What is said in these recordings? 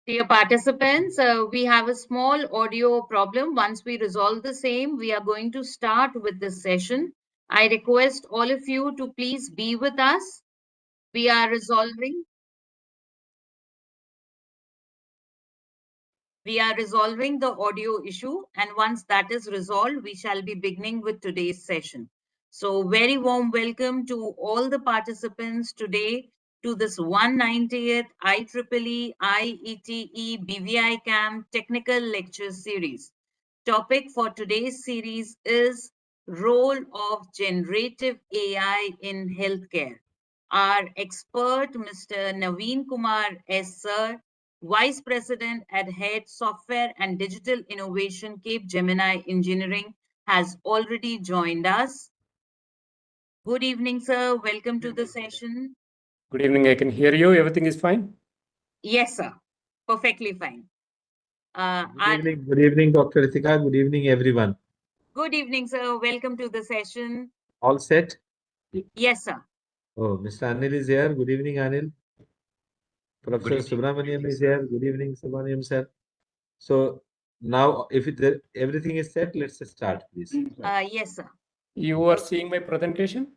Dear participants, we have a small audio problem. Once we resolve the same, we are going to start with this session. I request all of you to please be with us. We are resolving. We are resolving the audio issue, and once that is resolved, we shall be beginning with today's session. So, very warm welcome to all the participants today to this 190th IEEE IETE BVI CAM Technical Lecture Series. Topic for today's series is Role of Generative AI in Healthcare. Our expert, Mr. Naveen Kumar S. Sir, Vice President at Head Software and Digital Innovation, Cape Gemini Engineering, has already joined us. Good evening, sir. Welcome to the session. Good evening. I can hear you. Everything is fine? Yes, sir. Perfectly fine. Good evening, Dr. Ritika. Good evening, everyone. Good evening, sir. Welcome to the session. All set? Yes, sir. Oh, Mr. Anil is here. Good evening, Anil. Professor Subramaniam is here. Good evening, Subramaniam sir. So now, if everything is set, let's start, please. Yes, sir. You are seeing my presentation?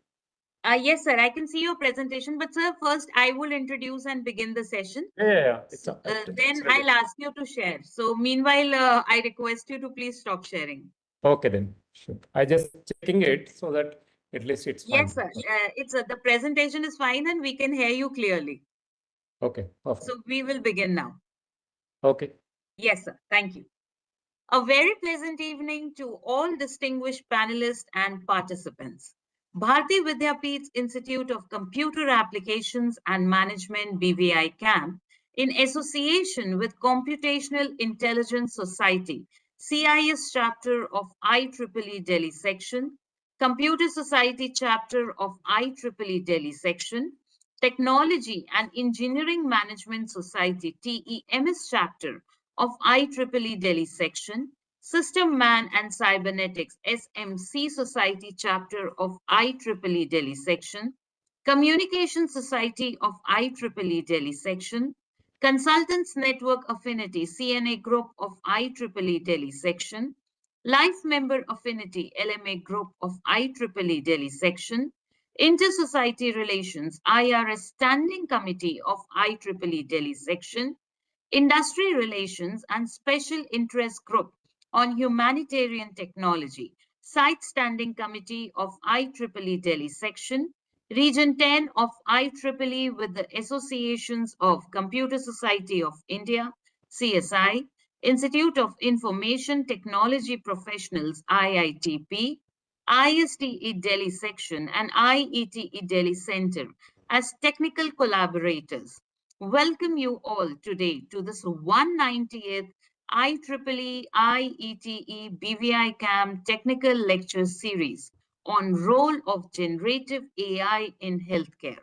Yes, sir. I can see your presentation, but sir, first I will introduce and begin the session. Yeah. Then I'll ask you to share. So meanwhile, I request you to please stop sharing. Okay, then. Sure. I just checking it so that at least it's fine. Yes, sir. It's the presentation is fine and we can hear you clearly. Okay, perfect. So we will begin now. Okay. Yes, sir. Thank you. A very pleasant evening to all distinguished panelists and participants. Bharati Vidyapeeth Institute of Computer Applications and Management BVI CAM, in association with Computational Intelligence Society, CIS chapter of IEEE Delhi section, Computer Society chapter of IEEE Delhi section, Technology and Engineering Management Society TEMS chapter of IEEE Delhi section, System Man and Cybernetics SMC Society chapter of IEEE Delhi section, Communication Society of IEEE Delhi section, Consultants Network Affinity CNA Group of IEEE Delhi section, Life Member Affinity LMA Group of IEEE Delhi section, Inter-Society Relations IRS Standing Committee of IEEE Delhi section, Industry Relations and Special Interest Group on Humanitarian Technology, Site Standing Committee of IEEE Delhi section, Region 10 of IEEE with the Associations of Computer Society of India, CSI, Institute of Information Technology Professionals, IITP, ISTE Delhi section, and IETE Delhi Center as technical collaborators. Welcome you all today to this 190th IEEE IETE BVI CAM Technical Lecture Series on Role of Generative AI in Healthcare.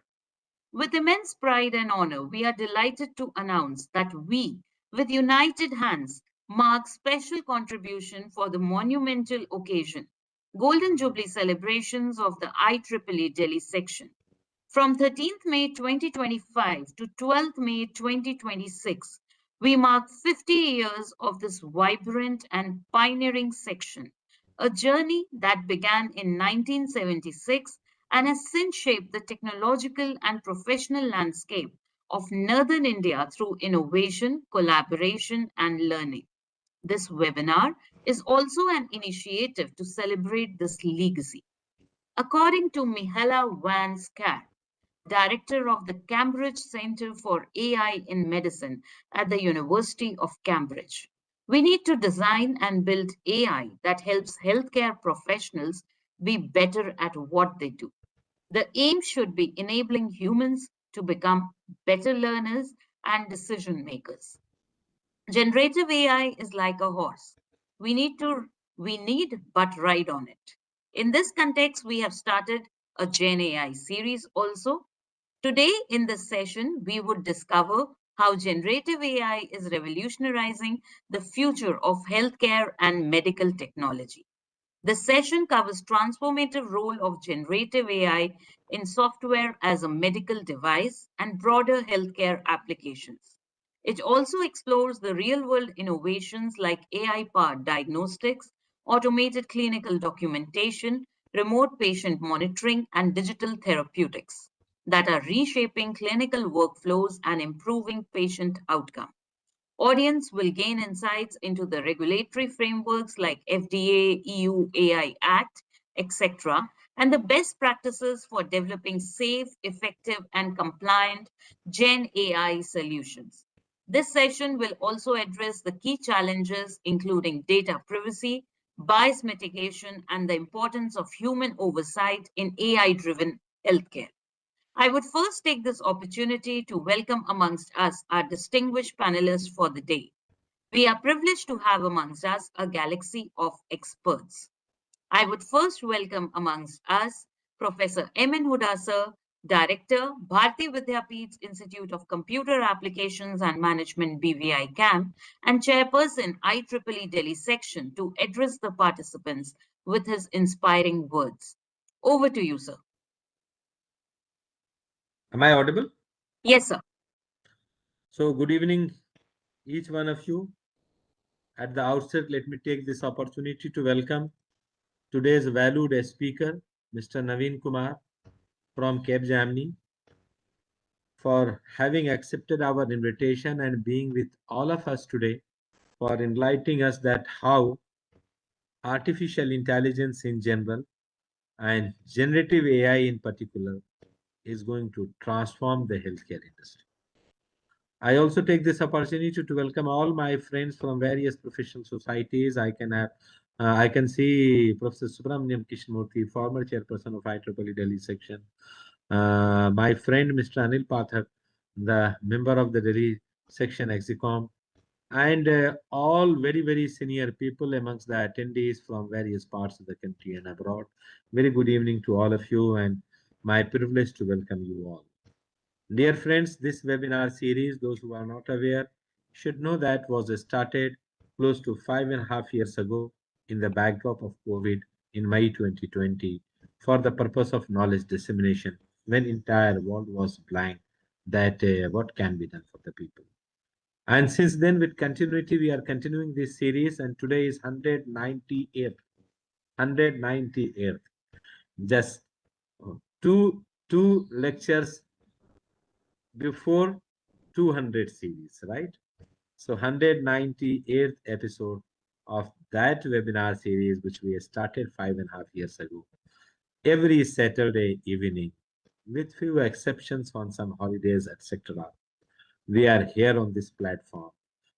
With immense pride and honor, we are delighted to announce that we, with united hands, mark special contribution for the monumental occasion, Golden Jubilee celebrations of the IEEE Delhi section. From 13th May 2025 to 12th May 2026, we mark 50 years of this vibrant and pioneering section, a journey that began in 1976 and has since shaped the technological and professional landscape of Northern India through innovation, collaboration, and learning. This webinar is also an initiative to celebrate this legacy. According to Mihala Van Skat, Director of the Cambridge Center for AI in Medicine at the University of Cambridge. We need to design and build AI that helps healthcare professionals be better at what they do. The aim should be enabling humans to become better learners and decision makers. Generative AI is like a horse. We need but ride on it. In this context, we have started a Gen AI series also. Today, in this session, we would discover how generative AI is revolutionizing the future of healthcare and medical technology. The session covers transformative role of generative AI in software as a medical device and broader healthcare applications. It also explores the real world innovations like AI powered diagnostics, automated clinical documentation, remote patient monitoring, and digital therapeutics that are reshaping clinical workflows and improving patient outcome. Audience will gain insights into the regulatory frameworks like FDA, EU AI Act, etc., and the best practices for developing safe, effective, and compliant Gen AI solutions. This session will also address the key challenges, including data privacy, bias mitigation, and the importance of human oversight in AI driven healthcare. I would first take this opportunity to welcome amongst us our distinguished panelists for the day. We are privileged to have amongst us a galaxy of experts. I would first welcome amongst us Professor M.N. Huda sir, Director, Bharti Vidyapeeth's Institute of Computer Applications and Management BVI CAM, and Chairperson IEEE Delhi section to address the participants with his inspiring words. Over to you, sir. Am I audible? Yes, sir. So, good evening, each one of you. At the outset, let me take this opportunity to welcome today's valued speaker, Mr. Naveen Kumar from Capgemini, for having accepted our invitation and being with all of us today, for enlightening us that how artificial intelligence in general and generative AI in particular is going to transform the healthcare industry. I also take this opportunity to welcome all my friends from various professional societies. I can see Professor Subramaniam Krishnamurthy, former chairperson of IEEE Delhi section. My friend Mr. Anil Pathak, the member of the Delhi section Execom, and all very, very senior people amongst the attendees from various parts of the country and abroad. Very good evening to all of you, and my privilege to welcome you all. Dear friends, this webinar series, those who are not aware, should know that was started close to 5.5 years ago in the backdrop of COVID in May 2020 for the purpose of knowledge dissemination when entire world was blind that what can be done for the people. And since then, with continuity, we are continuing this series, and today is 198th. 198th. Just two lectures before 200 series, right? So 198th episode of that webinar series, which we started 5.5 years ago, every Saturday evening, with few exceptions on some holidays, etc. We are here on this platform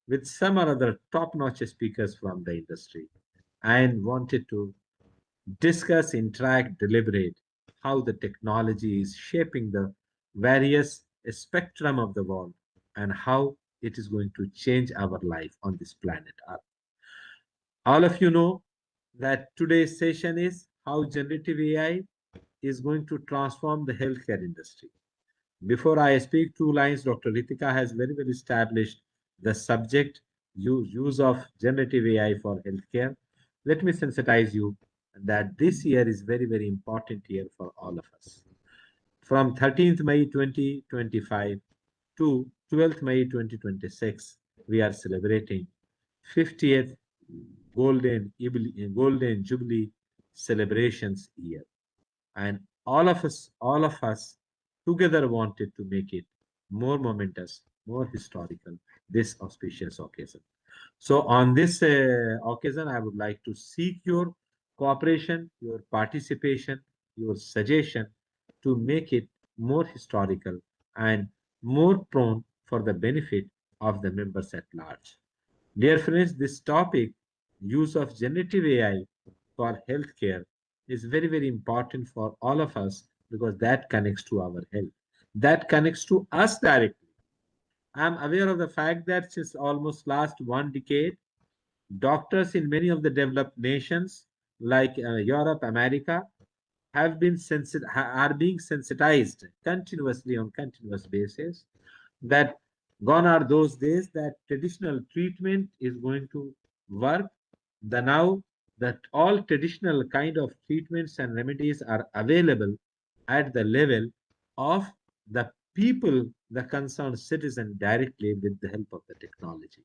with some or other top-notch speakers from the industry and wanted to discuss, interact, deliberate how the technology is shaping the various spectrum of the world and how it is going to change our life on this planet Earth. All of you know that today's session is how generative AI is going to transform the healthcare industry. Before I speak two lines, Dr. Ritika has very well established the subject use of generative AI for healthcare. Let me sensitize you that this year is very, very important year for all of us. From 13th May 2025 to 12th May 2026, we are celebrating 50th Golden Jubilee celebrations year. And all of us together wanted to make it more momentous, more historical, this auspicious occasion. So on this occasion, I would like to seek your cooperation, your participation, your suggestion to make it more historical and more prone for the benefit of the members at large. Dear friends, this topic, use of generative AI for healthcare, is very, very important for all of us because that connects to our health. That connects to us directly. I'm aware of the fact that since almost last 1 decade, doctors in many of the developed nations like Europe, America, are being sensitized continuously on continuous basis that gone are those days that traditional treatment is going to work. The now that all traditional kind of treatments and remedies are available at the level of the people, the concerned citizen, directly with the help of the technology.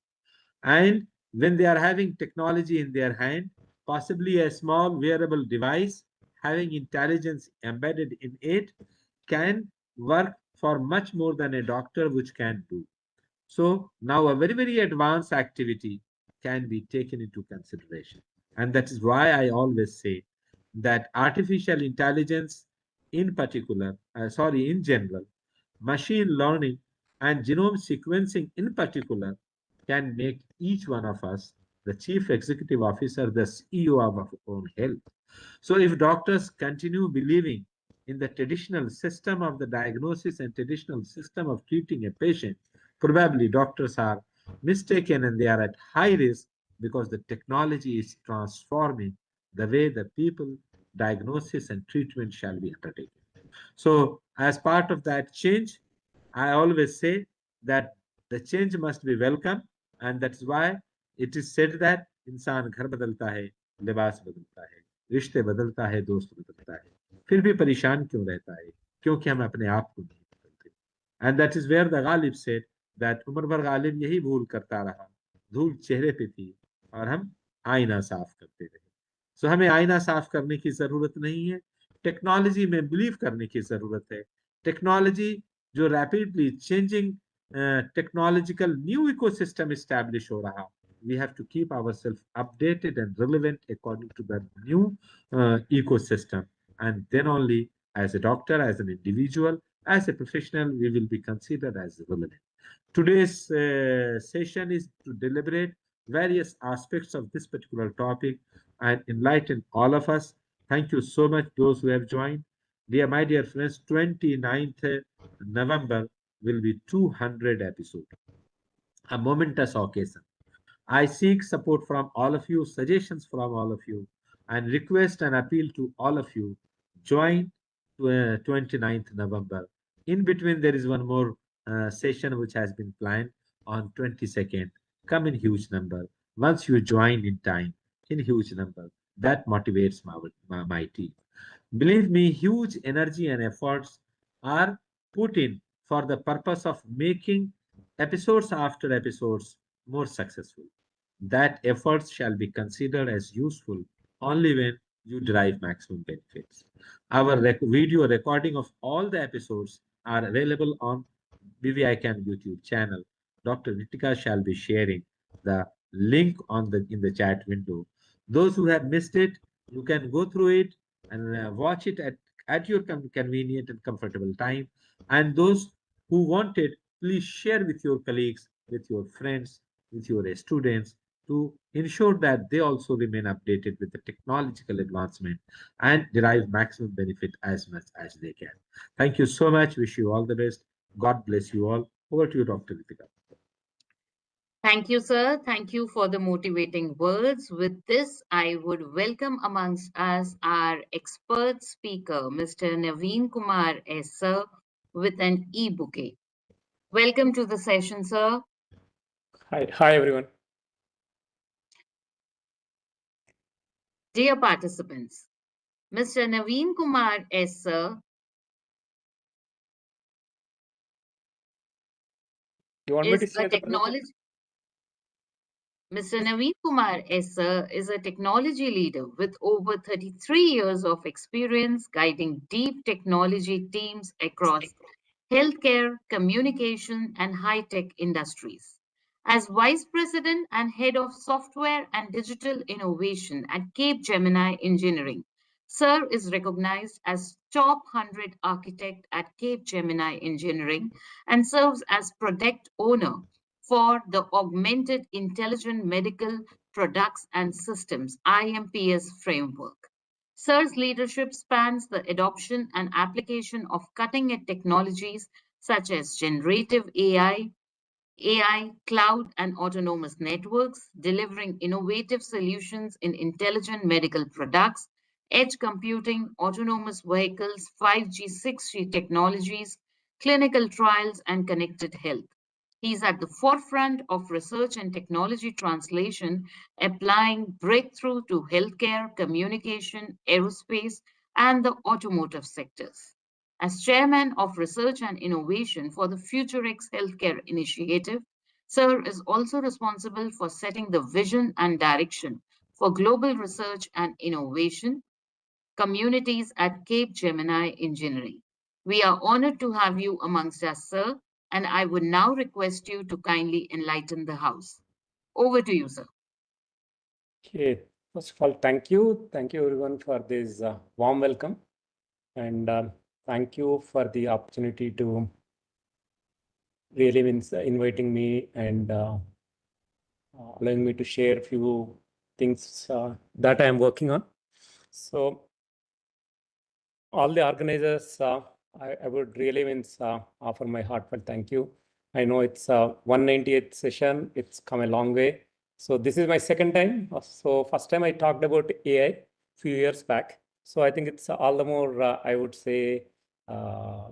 And when they are having technology in their hand, possibly a small wearable device having intelligence embedded in it can work for much more than a doctor which can do. So now a very, very advanced activity can be taken into consideration. And that is why I always say that artificial intelligence in particular, in general, machine learning and genome sequencing in particular can make each one of us the chief executive officer, the CEO of our own health. So, if doctors continue believing in the traditional system of the diagnosis and traditional system of treating a patient, probably doctors are mistaken and they are at high risk because the technology is transforming the way the people diagnosis and treatment shall be undertaken. So, as part of that change, I always say that the change must be welcome, and that's why it is said that इंसान घर बदलता है, लिबास बदलता है, रिश्ते बदलता है, दोस्त बदलता है, फिर भी परेशान क्यों रहता है? क्योंकि हम अपने आप को नहीं बदलते. And that is where the Ghalib said that उम्र भर गालिब यही भूल करता रहा, धूल चेहरे पे थी और हम आईना साफ करते रहे. सो हमें आईना साफ करने की जरूरत नहीं है, टेक्नोलॉजी में बिलीव करने की जरूरत है. टेक्नोलॉजी जो rapidly changing technological new ecosystem establish हो रहा, we have to keep ourselves updated and relevant according to the new ecosystem, and then only as a doctor, as an individual, as a professional, we will be considered as relevant. Today's session is to deliberate various aspects of this particular topic and enlighten all of us. Thank you so much, those who have joined. Dear, my dear friends, 29th November will be 200 episode, a momentous occasion. I seek support from all of you, suggestions from all of you, and request and appeal to all of you. Join 29th November. In between, there is one more session which has been planned on 22nd. Come in huge number. Once you join in time, in huge number, that motivates my team. Believe me, huge energy and efforts are put in for the purpose of making episodes after episodes more successful. That efforts shall be considered as useful only when you derive maximum benefits. Our video recording of all the episodes are available on BVICAM YouTube channel. Dr. Ritika shall be sharing the link on the in the chat window. Those who have missed it, you can go through it and watch it at your convenient and comfortable time. And those who want it, please share with your colleagues, with your friends, with your students to ensure that they also remain updated with the technological advancement and derive maximum benefit as much as they can. Thank you so much. Wish you all the best. God bless you all. Over to you, Dr. Ritika. Thank you, sir. Thank you for the motivating words. With this, I would welcome amongst us our expert speaker, Mr. Naveen Kumar S. Sir, with an e-bouquet. Welcome to the session, sir. Hi everyone. Dear participants, Mr. Naveen Kumar S. Sir You want me to is a share the presentation? technology. Mr. Naveen Kumar S. Sir is a technology leader with over 33 years of experience guiding deep technology teams across healthcare, communication, and high-tech industries. As Vice President and Head of Software and Digital Innovation at Cape Gemini Engineering, Sir is recognized as Top 100 Architect at Cape Gemini Engineering and serves as Product Owner for the Augmented Intelligent Medical Products and Systems IMPS framework. Sir's leadership spans the adoption and application of cutting edge technologies such as generative AI, cloud, and autonomous networks, delivering innovative solutions in intelligent medical products, edge computing, autonomous vehicles, 5G, 6G technologies, clinical trials, and connected health. He's at the forefront of research and technology translation, applying breakthrough to healthcare, communication, aerospace, and the automotive sectors. As chairman of Research and Innovation for the FutureX Healthcare Initiative, Sir is also responsible for setting the vision and direction for global research and innovation communities at Cape Gemini Engineering. We are honored to have you amongst us, sir, and I would now request you to kindly enlighten the House. Over to you, sir. Okay, first of all, thank you. Thank you everyone for this warm welcome. And thank you for the opportunity to really means inviting me and allowing me to share a few things that I am working on. So all the organizers, I would really means offer my heartfelt thank you. I know it's 198th session. It's come a long way. So this is my second time. So first time I talked about AI few years back. So I think it's all the more, I would say, uh,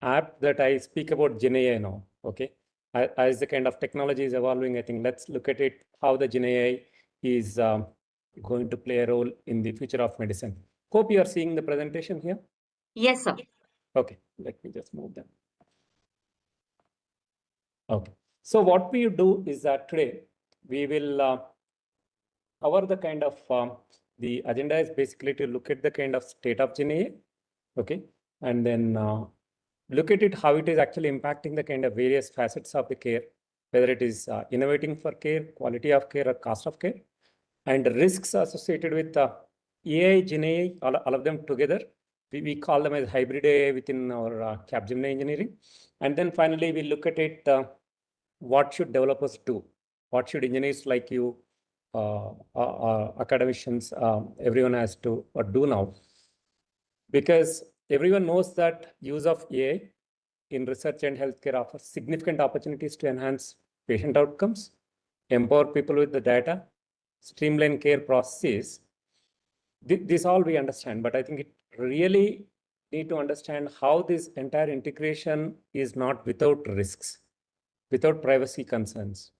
apt that I speak about Gen AI now. Okay. As the kind of technology is evolving, I think let's look at it, how the Gen AI is going to play a role in the future of medicine. Hope you are seeing the presentation here. Yes, sir. Okay, let me just move them. Okay, so what we do is that today we will cover the kind of, the agenda is basically to look at the kind of state of Gen AI, okay, and then look at it, how it is actually impacting the kind of various facets of the care, whether it is innovating for care, quality of care, or cost of care, and risks associated with AI, Gen AI, all of them together. We call them as hybrid AI within our Capgemini engineering. And then finally, we look at it, what should developers do? What should engineers like you, academicians, everyone has to do now? Because everyone knows that use of AI in research and healthcare offers significant opportunities to enhance patient outcomes, empower people with the data, streamline care processes. This all we understand, but I think it really need to understand how this entire integration is not without risks, without privacy concerns,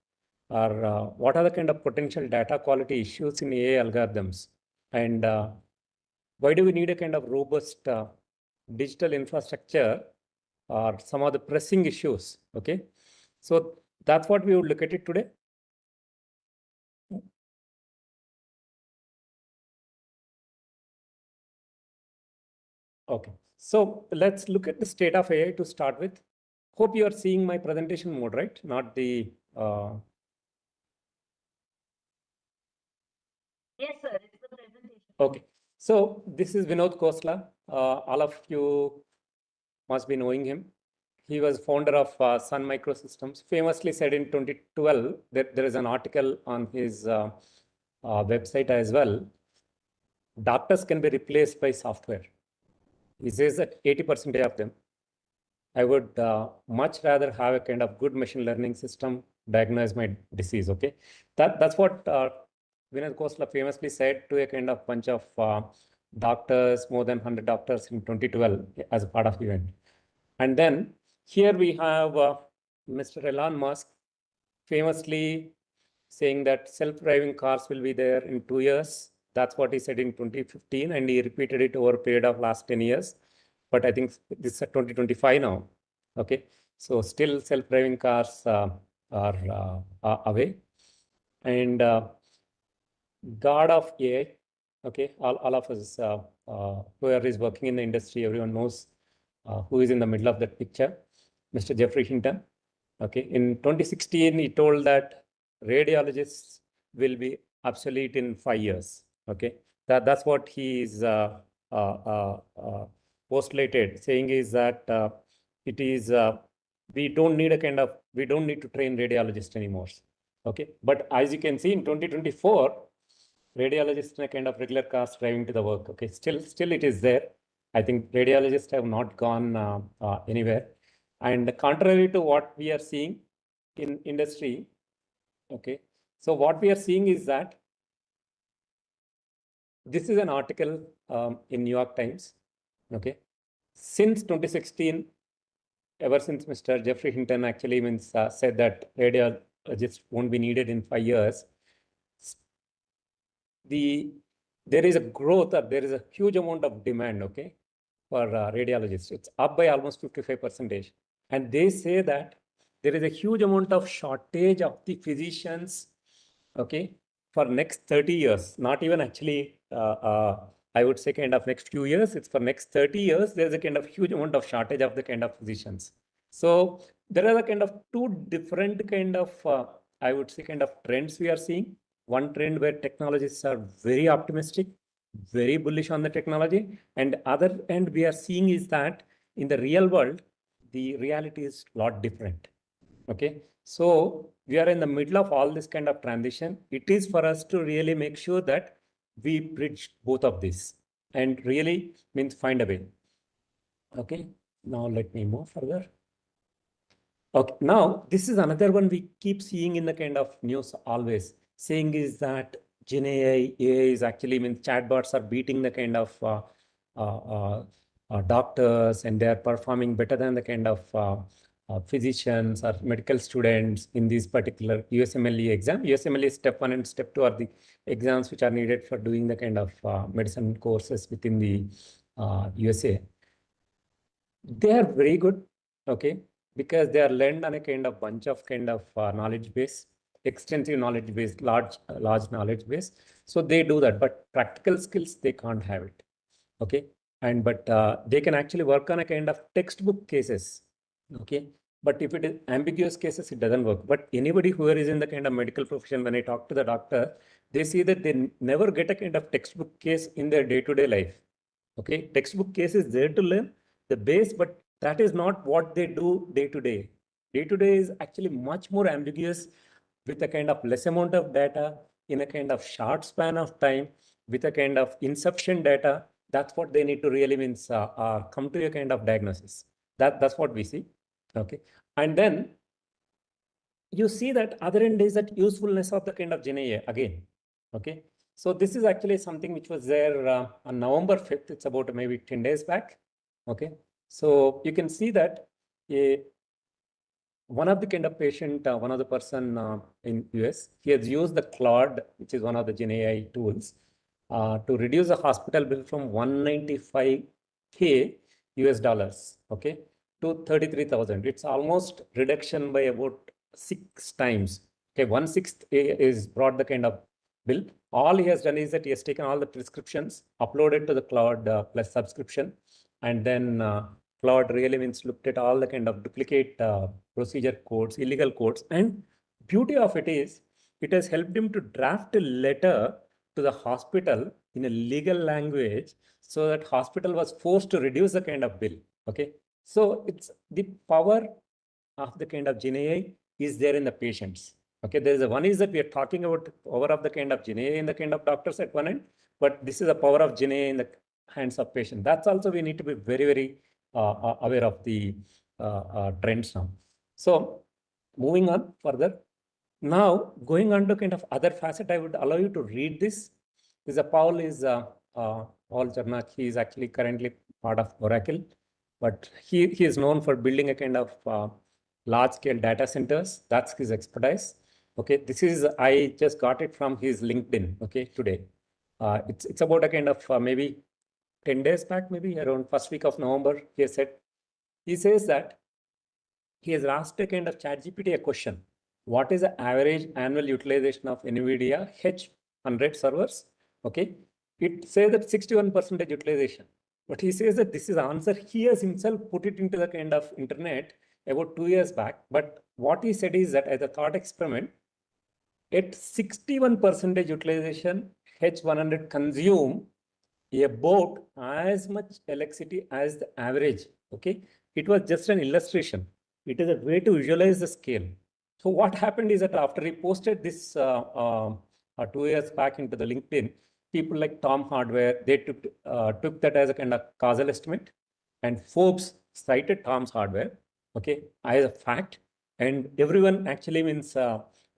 or what are the kind of potential data quality issues in AI algorithms, and why do we need a kind of robust digital infrastructure, or some of the pressing issues. Okay, so that's what we would look at it today. Okay, so let's look at the state of AI to start with. Hope you are seeing my presentation mode, right? Not the. Yes, sir. It's the presentation. Okay, so this is Vinod Khosla. All of you must be knowing him. He was founder of Sun Microsystems. Famously said in 2012 that there is an article on his website as well. Doctors can be replaced by software. He says that 80% of them. I would much rather have a kind of good machine learning system diagnose my disease. Okay, that's what Vinod Khosla famously said to a kind of bunch of doctors, more than 100 doctors in 2012 as a part of the event. And then here we have Mr. Elon Musk famously saying that self-driving cars will be there in 2 years. That's what he said in 2015, and he repeated it over a period of last 10 years. But I think this is 2025 now. Okay, so still self-driving cars are away. And God of AI, okay, all of us, whoever is working in the industry, everyone knows who is in the middle of that picture, Mr. Jeffrey Hinton. Okay, in 2016, he told that radiologists will be obsolete in 5 years. Okay, that's what he is postulated, saying is that it is we don't need to train radiologists anymore. Okay, but as you can see in 2024, radiologists in a kind of regular cars driving to the work. Okay, still it is there. I think radiologists have not gone anywhere. And contrary to what we are seeing in industry, okay, so what we are seeing is that this is an article in New York Times. Okay, since 2016, ever since Mr. Jeffrey Hinton actually means said that radiologists won't be needed in 5 years, there is a growth, or there is a huge amount of demand. Okay, for radiologists. It's up by almost 55%. And they say that there is a huge amount of shortage of the physicians, okay, for next 30 years, not even actually, I would say kind of next few years, it's for next 30 years, there's a kind of huge amount of shortage of the kind of physicians. So there are the kind of two different kind of, I would say kind of trends we are seeing. One trend where technologists are very optimistic, very bullish on the technology, and other end we are seeing is that in the real world, the reality is a lot different. Okay, so we are in the middle of all this kind of transition. It is for us to really make sure that we bridge both of these and really means find a way. Okay, now let me move further. Okay, now this is another one we keep seeing in the kind of news always saying is that Gen AI is actually means chatbots are beating the kind of uh, uh, doctors and they are performing better than the kind of physicians or medical students in this particular USMLE exam. USMLE step 1 and step 2 are the exams which are needed for doing the kind of medicine courses within the USA. They are very good, okay, because they are learned on a kind of bunch of kind of knowledge base, extensive knowledge base, large knowledge base. So they do that, but practical skills, they can't have it, okay. And but they can actually work on a kind of textbook cases, okay. But if it is ambiguous cases, it doesn't work. But anybody who is in the kind of medical profession, when I talk to the doctor, they see that they never get a kind of textbook case in their day-to-day life. Okay, textbook case is there to learn the base, but that is not what they do day to day. Day to day is actually much more ambiguous with a kind of less amount of data in a kind of short span of time with a kind of insufficient data. That's what they need to really means come to a kind of diagnosis. That's what we see. Okay, and then you see that other end is that usefulness of the kind of Gen AI again. Okay, so this is actually something which was there on November 5th. It's about maybe 10 days back. Okay, so you can see that one of the kind of patient, one of the person in US, he has used the Claude, which is one of the Gen AI tools, to reduce the hospital bill from 195K US dollars, okay, to 33,000. It's almost reduction by about 6 times. Okay, 1/6 is brought the kind of bill. All he has done is that he has taken all the prescriptions, uploaded to the Cloud Plus subscription, and then Claude really means looked at all the kind of duplicate procedure codes, illegal codes, and beauty of it is it has helped him to draft a letter to the hospital in a legal language so that hospital was forced to reduce the kind of bill. Okay, so it's the power of the kind of Gen AI is there in the patients. Okay, there is a one is that we are talking about the power of the kind of Gen AI in the kind of doctors at one end, but this is the power of Gen AI in the hands of patient. That's also we need to be very, very aware of the trends now. So moving on further, now going on to kind of other facet, I would allow you to read this. This is Paul is Paul Charnak. He is actually currently part of Oracle, but he is known for building a kind of large scale data centers. That's his expertise. Okay, this is I just got it from his LinkedIn. Okay, today. It's about a kind of maybe 10 days back, maybe around first week of November. He says that he has asked a kind of ChatGPT a question. What is the average annual utilization of NVIDIA H100 servers? Okay, it says that 61% utilization. But he says that this is the answer. He has himself put it into the kind of internet about 2 years back. But what he said is that as a thought experiment, at 61% utilization, H100 consume about as much electricity as the average. Okay, it was just an illustration. It is a way to visualize the scale. So what happened is that after he posted this 2 years back into the LinkedIn, people like Tom Hardware, they took that as a kind of causal estimate, and Forbes cited Tom's Hardware, okay, as a fact, and everyone actually means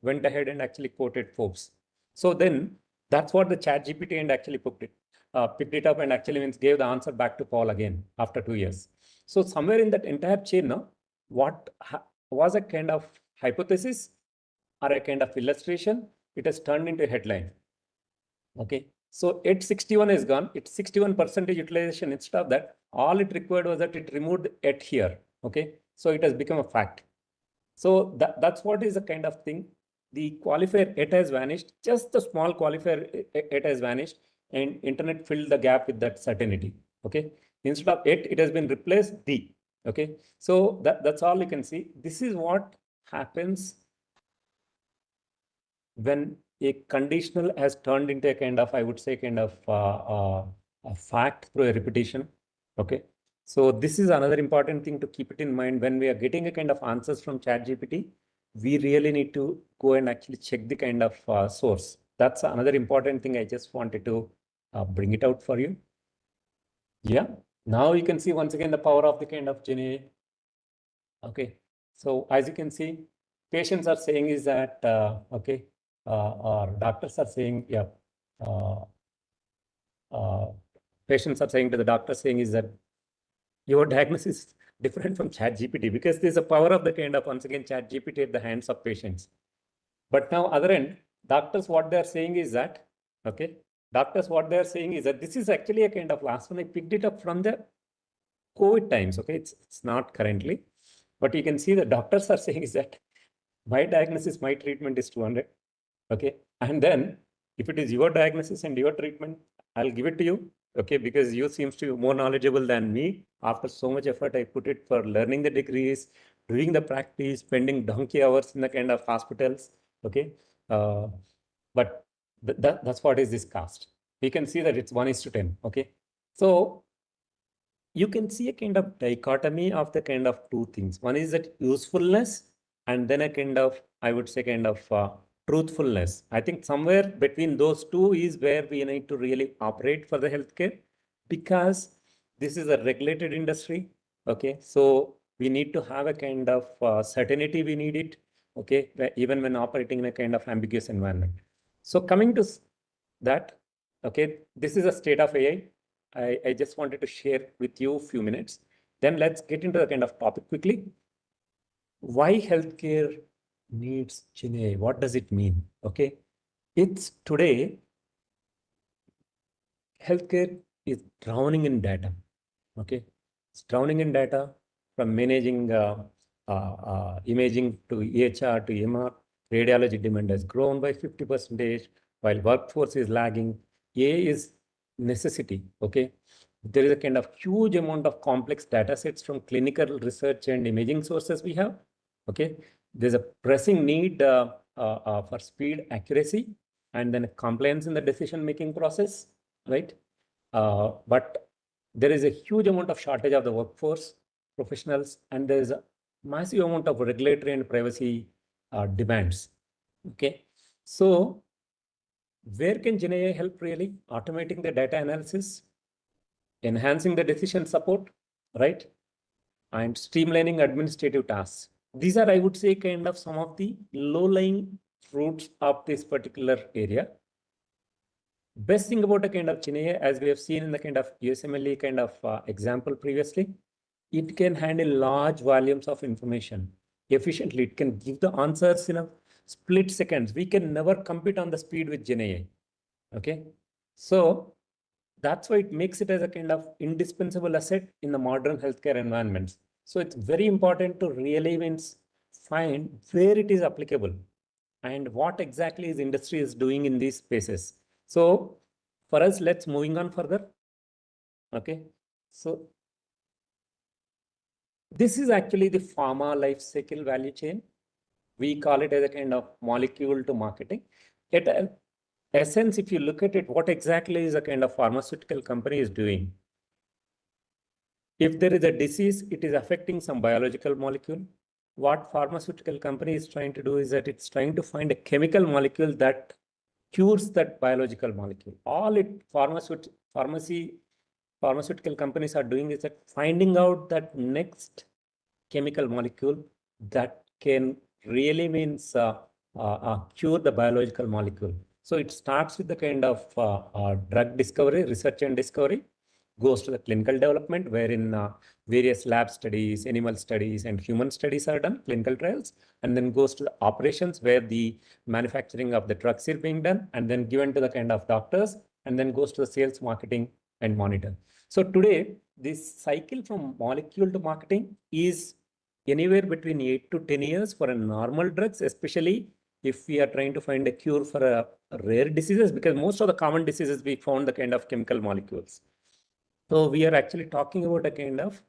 went ahead and actually quoted Forbes. So then that's what the Chat GPT and actually picked it up and actually means gave the answer back to Paul again after 2 years. So somewhere in that entire chain, now, what was a kind of hypothesis or a kind of illustration, it has turned into a headline. Okay, So at 61 is gone. It's 61% utilization. Instead of that, all it required was that it removed at here. Okay. So it has become a fact. So that's what is the kind of thing. The qualifier it has vanished. Just the small qualifier it has vanished, and internet filled the gap with that certainty. Okay. Instead of it has been replaced the. Okay. So that's all you can see. This is what happens when a conditional has turned into a kind of, I would say, kind of a fact through a repetition. Okay. So this is another important thing to keep it in mind when we are getting a kind of answers from ChatGPT. We really need to go and actually check the kind of source. That's another important thing. I just wanted to bring it out for you. Yeah. Now you can see once again the power of the kind of GenAI. Okay. So as you can see, patients are saying is that, okay, or doctors are saying, yeah, uh, uh, patients are saying to the doctor saying is that your diagnosis is different from ChatGPT because there's a power of the kind of, once again, ChatGPT at the hands of patients. But now other end, doctors, what they're saying is that, okay, doctors, what they're saying is that this is actually a kind of last one. I picked it up from the COVID times. Okay, it's not currently, but you can see the doctors are saying is that my diagnosis, my treatment is 200. Okay. And then if it is your diagnosis and your treatment, I'll give it to you. Okay. Because you seems to be more knowledgeable than me. After so much effort, I put it for learning the degrees, doing the practice, spending donkey hours in the kind of hospitals. Okay. But that's what is this cost. We can see that it's 1:10. Okay. So you can see a kind of dichotomy of the kind of two things. One is that usefulness, and then a kind of, I would say, kind of truthfulness. I think somewhere between those two is where we need to really operate for the healthcare, because this is a regulated industry. Okay. So we need to have a kind of certainty we need it. Okay. Even when operating in a kind of ambiguous environment. So coming to that, okay, this is a state of AI. I just wanted to share with you a few minutes. Then let's get into the kind of topic quickly. Why healthcare needs GenAI? What does it mean? Okay. It's today, healthcare is drowning in data. Okay. It's drowning in data from managing imaging to EHR to MR. Radiology demand has grown by 50%, while workforce is lagging. AI is necessity. Okay. There is a kind of huge amount of complex data sets from clinical research and imaging sources we have. Okay. There's a pressing need for speed, accuracy, and then compliance in the decision-making process, right? But there is a huge amount of shortage of the workforce professionals, and there is a massive amount of regulatory and privacy demands. Okay. So where can GenAI help really? Automating the data analysis, enhancing the decision support, right? And streamlining administrative tasks. These are, I would say, kind of some of the low-lying fruits of this particular area. Best thing about a kind of GenAI, as we have seen in the kind of USMLE kind of example previously, it can handle large volumes of information efficiently. It can give the answers in a split seconds. We can never compete on the speed with GenAI. Okay. So that's why it makes it as a kind of indispensable asset in the modern healthcare environments. So it's very important to really find where it is applicable and what exactly is industry is doing in these spaces. So for us, let's moving on further. Okay. So this is actually the pharma life cycle value chain. We call it as a kind of molecule to marketing. At an essence, if you look at it, what exactly is a kind of pharmaceutical company is doing? If there is a disease, it is affecting some biological molecule. What pharmaceutical company is trying to do is that it's trying to find a chemical molecule that cures that biological molecule. All it pharmaceutical companies are doing is that finding out that next chemical molecule that can really cure the biological molecule. So it starts with the kind of drug discovery, research and discovery, goes to the clinical development, wherein various lab studies, animal studies, and human studies are done, clinical trials, and then goes to the operations where the manufacturing of the drugs is being done and then given to the kind of doctors, and then goes to the sales, marketing, and monitor. So today, this cycle from molecule to marketing is anywhere between 8 to 10 years for a normal drugs, especially if we are trying to find a cure for a rare diseases, because most of the common diseases we found the kind of chemical molecules. So we are actually talking about a kind of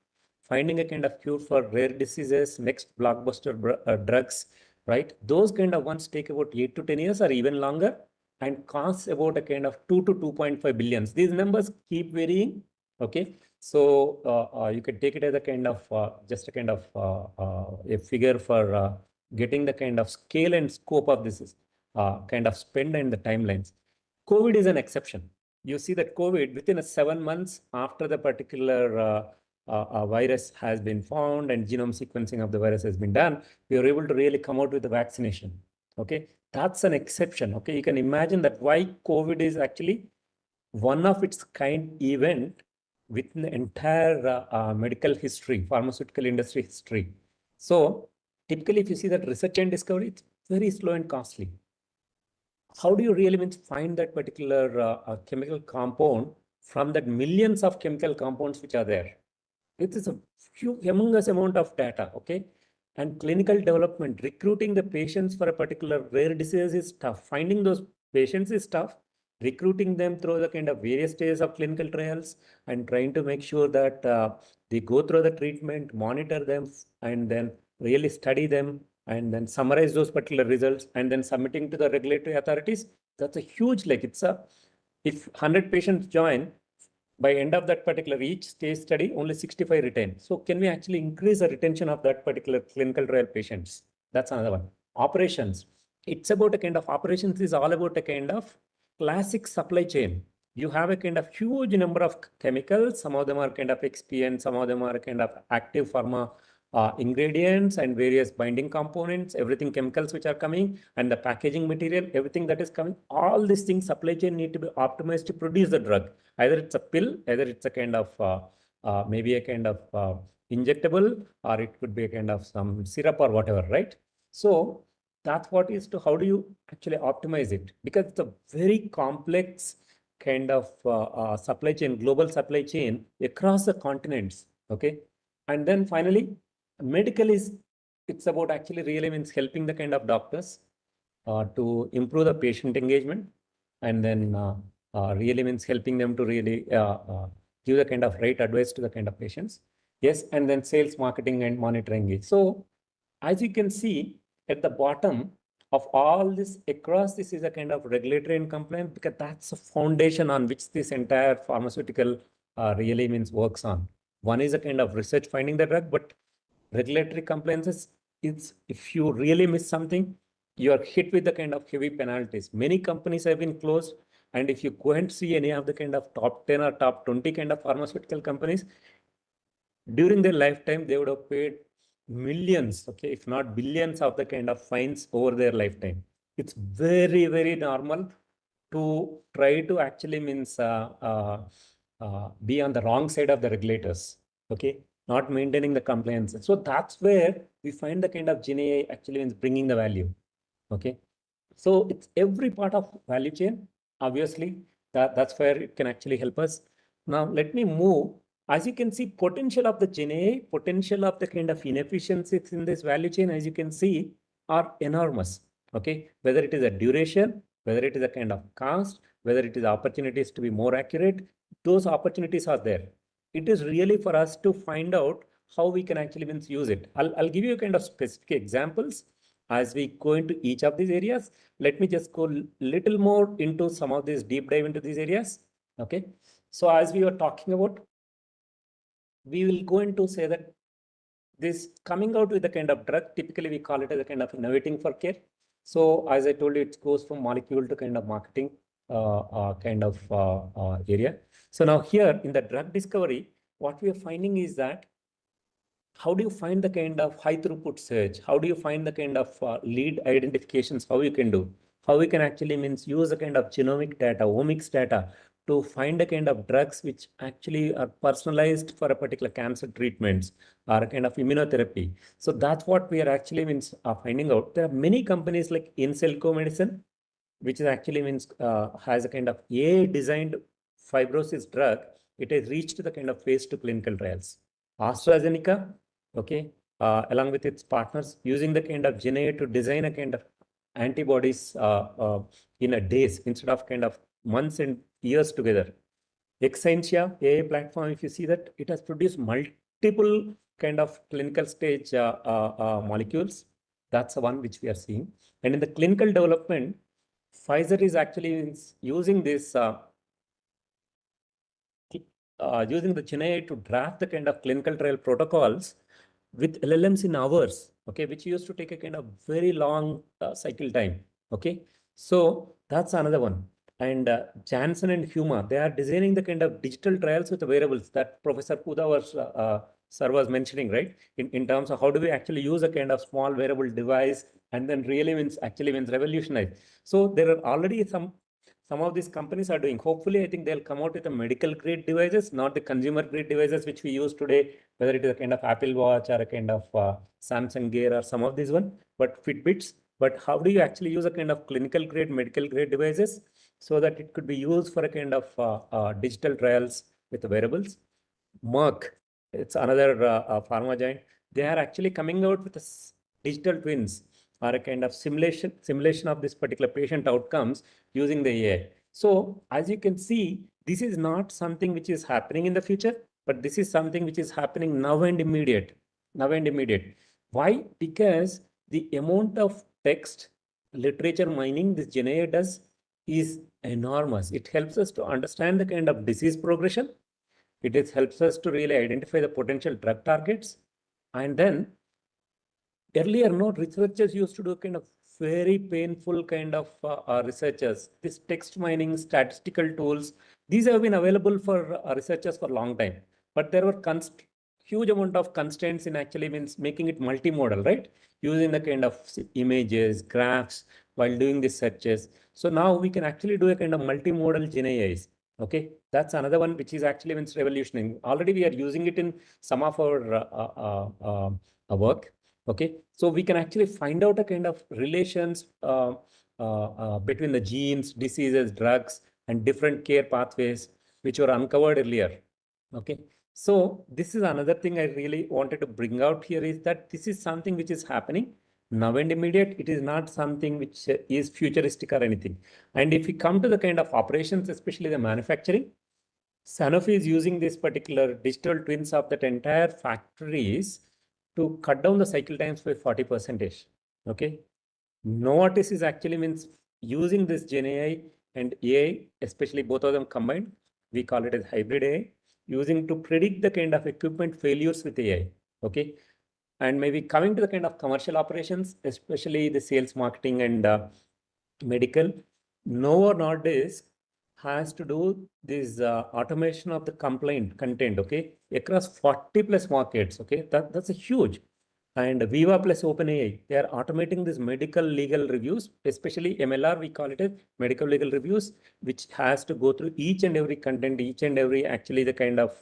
finding a kind of cure for rare diseases, next blockbuster drugs, right? Those kind of ones take about 8 to 10 years or even longer and cost about a kind of 2 to 2.5 billions. These numbers keep varying. Okay. So you can take it as a kind of just a kind of a figure for getting the kind of scale and scope of this kind of spend and the timelines. COVID is an exception. You see that COVID within 7 months after the particular virus has been found and genome sequencing of the virus has been done, we are able to really come out with the vaccination. Okay, that's an exception. Okay, you can imagine that why COVID is actually one of its kind event within the entire medical history, pharmaceutical industry history. So typically, if you see that research and discovery, it's very slow and costly. How do you really find that particular chemical compound from that millions of chemical compounds which are there? It is a humongous amount of data, okay? And clinical development, recruiting the patients for a particular rare disease is tough. Finding those patients is tough. Recruiting them through the kind of various stages of clinical trials and trying to make sure that they go through the treatment, monitor them, and then really study them and then summarize those particular results and then submitting to the regulatory authorities. That's a huge, like it's a, if 100 patients join, by end of that particular each stage study, only 65 retain. So can we actually increase the retention of that particular clinical trial patients? That's another one. Operations. It's about a kind of operations is all about a kind of classic supply chain. You have a kind of huge number of chemicals. Some of them are kind of expients, some of them are kind of active pharma ingredients and various binding components, everything chemicals which are coming and the packaging material, everything that is coming. All these things supply chain need to be optimized to produce the drug. Either it's a pill, either it's a kind of maybe a kind of injectable, or it could be a kind of some syrup or whatever, right? So that's what is to how do you actually optimize it? Because it's a very complex kind of supply chain, global supply chain across the continents. Okay. And then finally, medical is, it's about actually really means helping the kind of doctors to improve the patient engagement and then really means helping them to really give the kind of right advice to the kind of patients. Yes, and then sales, marketing, and monitoring it. So as you can see at the bottom of all this, across this is a kind of regulatory and compliance, because that's the foundation on which this entire pharmaceutical really means works on. One is a kind of research finding the drug, but regulatory compliances, it's if you really miss something, you are hit with the kind of heavy penalties. Many companies have been closed. And if you go and see any of the kind of top 10 or top 20 kind of pharmaceutical companies, during their lifetime, they would have paid millions, okay, if not billions of the kind of fines over their lifetime. It's very, very normal to try to actually means be on the wrong side of the regulators, okay, not maintaining the compliance. So that's where we find the kind of GenAI actually means bringing the value, okay. So it's every part of value chain. Obviously, that's where it can actually help us. Now, let me move. As you can see, potential of the GenAI, potential of the kind of inefficiencies in this value chain, as you can see, are enormous. Okay, whether it is a duration, whether it is a kind of cost, whether it is opportunities to be more accurate, those opportunities are there. It is really for us to find out how we can actually use it. I'll give you a kind of specific examples as we go into each of these areas. Let me just go little more into some of these deep dive into these areas. Okay. So as we were talking about, we will go into say that this coming out with a kind of drug, typically we call it as a kind of innovating for care. So as I told you, it goes from molecule to kind of marketing kind of area. So now here in the drug discovery, what we are finding is that how do you find the kind of high throughput search? How do you find the kind of lead identifications? How you can do? How we can actually means use a kind of genomic data, omics data to find a kind of drugs which actually are personalized for a particular cancer treatments or a kind of immunotherapy. So that's what we are actually means finding out. There are many companies like Incelco Medicine. which is actually means has a kind of AI designed fibrosis drug. It has reached the kind of phase 2 clinical trials. AstraZeneca, okay, along with its partners, using the kind of Generative to design a kind of antibodies in a days instead of kind of months and years together. Exscientia AI platform, if you see that, it has produced multiple kind of clinical stage molecules. That's the one which we are seeing. And in the clinical development, Pfizer is actually using this using the GenAI to draft the kind of clinical trial protocols with LLMs in hours, okay, which used to take a kind of very long cycle time, okay. So that's another one. And Janssen and Huma, they are designing the kind of digital trials with the wearables that Professor Puda was, sir was mentioning, right? In terms of how do we actually use a kind of small wearable device and then really actually means revolutionize. So there are already some of these companies are doing. Hopefully, I think they'll come out with the medical grade devices, not the consumer grade devices which we use today, whether it is a kind of Apple Watch or a kind of Samsung Gear or some of these one, but Fitbits. But how do you actually use a kind of clinical grade, medical grade devices so that it could be used for a kind of digital trials with the wearables? Merck, it's another pharma giant. They are actually coming out with a digital twins or a kind of simulation of this particular patient outcomes using the AI. So as you can see, this is not something which is happening in the future, but this is something which is happening now and immediate. Now and immediate. Why? Because the amount of text literature mining this GenAI does is enormous. It helps us to understand the kind of disease progression. It helps us to really identify the potential drug targets. And then earlier, no, researchers used to do kind of very painful kind of researchers. This text mining, statistical tools, these have been available for researchers for a long time. But there were huge amount of constraints in actually means making it multimodal, right? Using the kind of images, graphs while doing these searches. So now we can actually do a kind of multimodal Gen AIs. Okay, that's another one which is actually means revolutionary. Already we are using it in some of our work. Okay, so we can actually find out a kind of relations between the genes, diseases, drugs, and different care pathways which were uncovered earlier. Okay, so this is another thing I really wanted to bring out here is that this is something which is happening now and immediate. It is not something which is futuristic or anything. And if we come to the kind of operations, especially the manufacturing, Sanofi is using this particular digital twins of that entire factories to cut down the cycle times by 40%. Okay. Novartis is actually means using this Gen AI and AI, especially both of them combined. We call it as hybrid AI, using to predict the kind of equipment failures with AI. Okay. And maybe coming to the kind of commercial operations, especially the sales, marketing, and medical, Novo Nordisk has to do this automation of the complaint content, okay, across 40 plus markets, okay, that's a huge. And Viva plus OpenAI, they are automating this medical legal reviews, especially MLR, we call it as medical legal reviews, which has to go through each and every content, each and every actually the kind of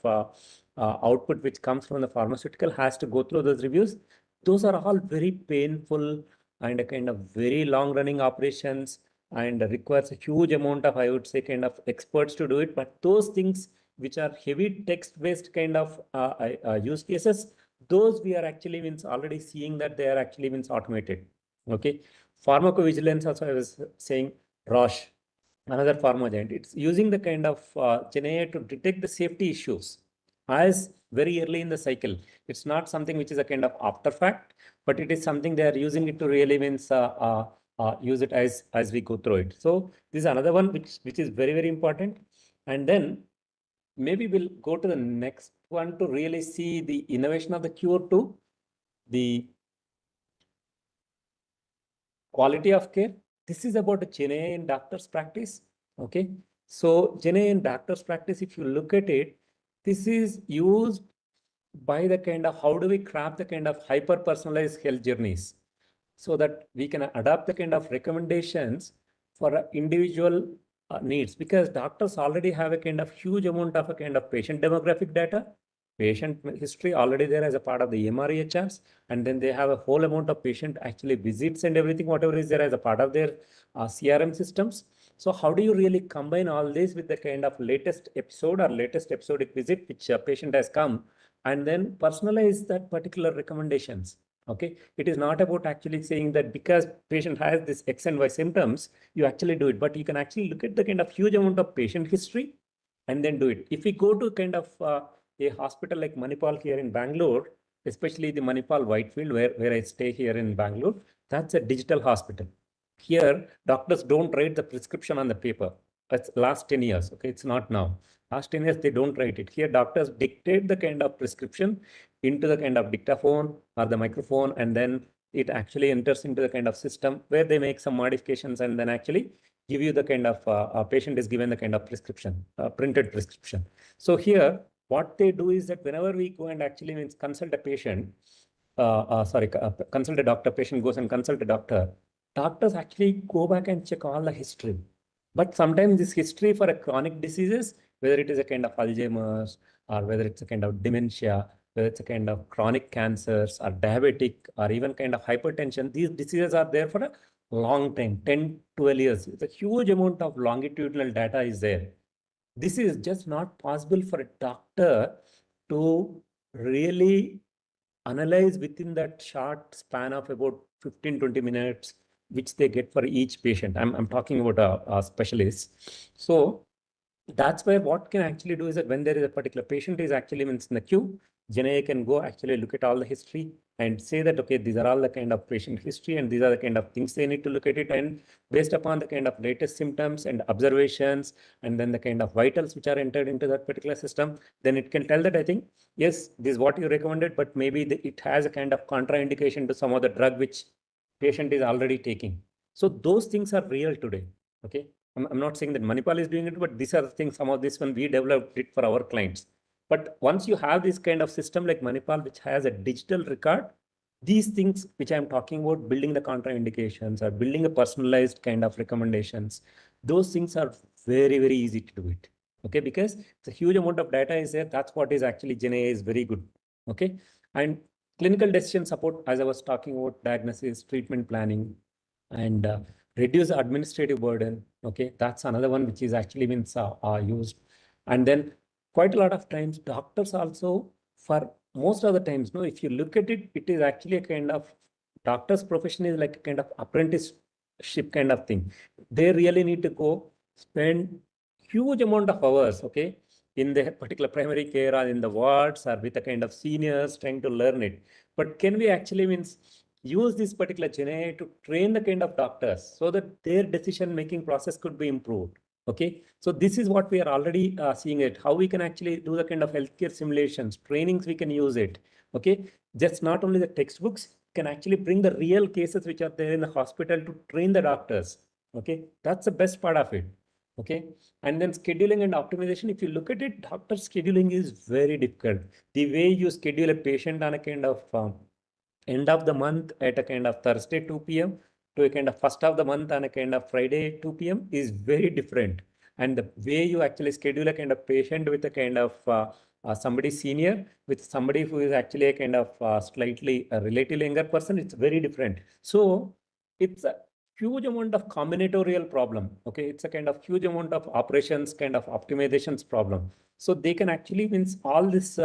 output which comes from the pharmaceutical has to go through those reviews. Those are all very painful and a kind of very long running operations and requires a huge amount of, I would say, kind of experts to do it. But those things which are heavy text-based kind of use cases, those we are actually means already seeing that they are actually means automated. Okay. Pharmacovigilance also, I was saying, Roche, another pharma giant, it's using the kind of Gen AI to detect the safety issues as very early in the cycle. It's not something which is a kind of after fact, but it is something they are using it to really means use it as we go through it. So this is another one which is very, very important. And then maybe we'll go to the next one to really see the innovation of the cure to the quality of care. This is about a Gen AI in doctor's practice. Okay. So Gen AI in doctor's practice, if you look at it, this is used by the kind of how do we craft the kind of hyper personalized health journeys so that we can adapt the kind of recommendations for individual needs, because doctors already have a kind of huge amount of a kind of patient demographic data patient history already there as a part of the EMR and then they have a whole amount of patient actually visits and everything, whatever is there as a part of their CRM systems. So how do you really combine all this with the kind of latest episode or latest episodic visit which a patient has come, and then personalize that particular recommendations? Okay, it is not about actually saying that because patient has this X and Y symptoms, you actually do it, but you can actually look at the kind of huge amount of patient history and then do it. If we go to kind of a hospital like Manipal here in Bangalore, especially the Manipal Whitefield, where I stay here in Bangalore, that's a digital hospital. Here, doctors don't write the prescription on the paper. It's last 10 years, okay? It's not now. Last 10 years, they don't write it. Here, doctors dictate the kind of prescription into the kind of dictaphone or the microphone, and then it actually enters into the kind of system where they make some modifications and then actually give you the kind of patient is given the kind of prescription, printed prescription. So here, what they do is that whenever we go and actually means consult a patient, consult a doctor, patient goes and consult a doctor, doctors actually go back and check all the history. But sometimes this history for a chronic diseases, whether it is a kind of Alzheimer's or whether it's a kind of dementia, whether it's a kind of chronic cancers or diabetic or even kind of hypertension, these diseases are there for a long time, 10, 12 years. It's a huge amount of longitudinal data is there. This is just not possible for a doctor to really analyze within that short span of about 15, 20 minutes, which they get for each patient. I'm talking about a specialist. So that's where what can actually do is that when there is a particular patient is actually means in the queue, GenAI can go actually look at all the history and say that, okay, these are all the kind of patient history and these are the kind of things they need to look at it. And based upon the kind of latest symptoms and observations, and then the kind of vitals which are entered into that particular system, then it can tell that, I think, yes, this is what you recommended, but maybe it has a kind of contraindication to some other drug which patient is already taking. So those things are real today. Okay. I'm not saying that Manipal is doing it, but these are the things, some of this when we developed it for our clients. But once you have this kind of system like Manipal, which has a digital record, these things which I'm talking about, building the contraindications or building a personalized kind of recommendations, those things are very, very easy to do it. Okay, because it's a huge amount of data is there. That's what is actually GenAI is very good. Okay, and clinical decision support, as I was talking about, diagnosis, treatment planning, and reduce administrative burden. Okay, that's another one which is actually been used. And then quite a lot of times doctors also, for most of the times, no, if you look at it, it is actually a kind of doctor's profession is like a kind of apprenticeship kind of thing. They really need to go spend huge amount of hours, okay, in the particular primary care or in the wards or with a kind of seniors trying to learn it. But can we actually means use this particular GenAI to train the kind of doctors so that their decision making process could be improved? Okay, so this is what we are already seeing it, how we can actually do the kind of healthcare simulations, trainings, we can use it. Okay, just not only the textbooks, can actually bring the real cases which are there in the hospital to train the doctors. Okay, that's the best part of it. Okay, and then scheduling and optimization, if you look at it, doctor scheduling is very difficult. The way you schedule a patient on a kind of end of the month at a kind of Thursday 2 p.m. to a kind of first of the month on a kind of Friday 2 p.m. is very different. And the way you actually schedule a kind of patient with a kind of somebody senior with somebody who is actually a kind of slightly a relatively younger person, it's very different. So it's a huge amount of combinatorial problem. Okay, it's a kind of huge amount of operations kind of optimizations problem. So they can actually means all this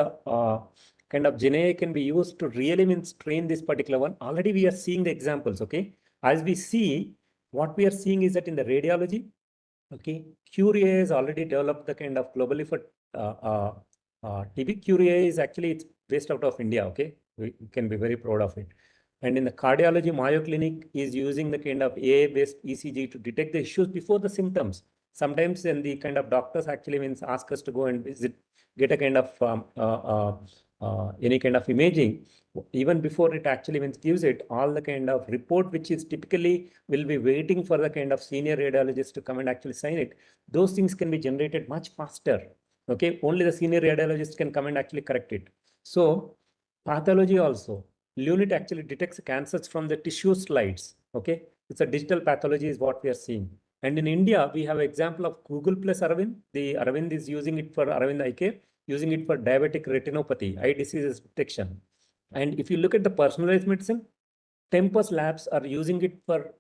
kind of GenAI can be used to really means train this particular one. Already we are seeing the examples, okay? As we see, what we are seeing is that in the radiology, okay, QRA has already developed the kind of globally for TB. QRA is actually, it's based out of India, okay? We can be very proud of it. And in the cardiology, Mayo Clinic is using the kind of AI-based ECG to detect the issues before the symptoms. Sometimes then the kind of doctors actually means ask us to go and visit, get a kind of any kind of imaging, even before it actually means gives it all the kind of report, which is typically will be waiting for the kind of senior radiologist to come and actually sign it. Those things can be generated much faster. Okay, only the senior radiologist can come and actually correct it. So pathology also, Lunit actually detects cancers from the tissue slides. Okay, it's a digital pathology is what we are seeing. And in India, we have example of Google plus Aravind. The Aravind is using it for Aravind Eye Care, using it for diabetic retinopathy, eye diseases detection. And if you look at the personalized medicine, Tempus Labs are using it for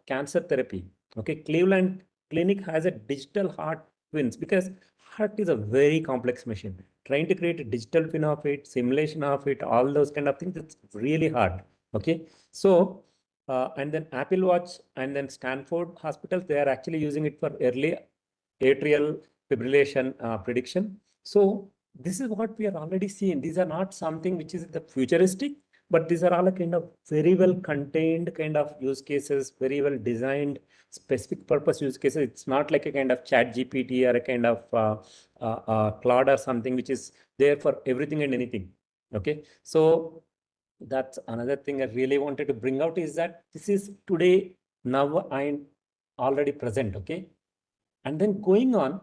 cancer therapy. Okay, Cleveland Clinic has a digital heart twins because heart is a very complex machine. Trying to create a digital twin of it, simulation of it, all those kind of things, it's really hard. Okay, so and then Apple Watch and then Stanford hospitals, they are actually using it for early atrial fibrillation prediction. So this is what we are already seeing. These are not something which is the futuristic, but these are all a kind of very well contained kind of use cases, very well designed specific purpose use cases. It's not like a kind of chat GPT or a kind of Claude or something which is there for everything and anything. Okay, so that's another thing I really wanted to bring out is that this is today, now and already present. Okay, and then going on,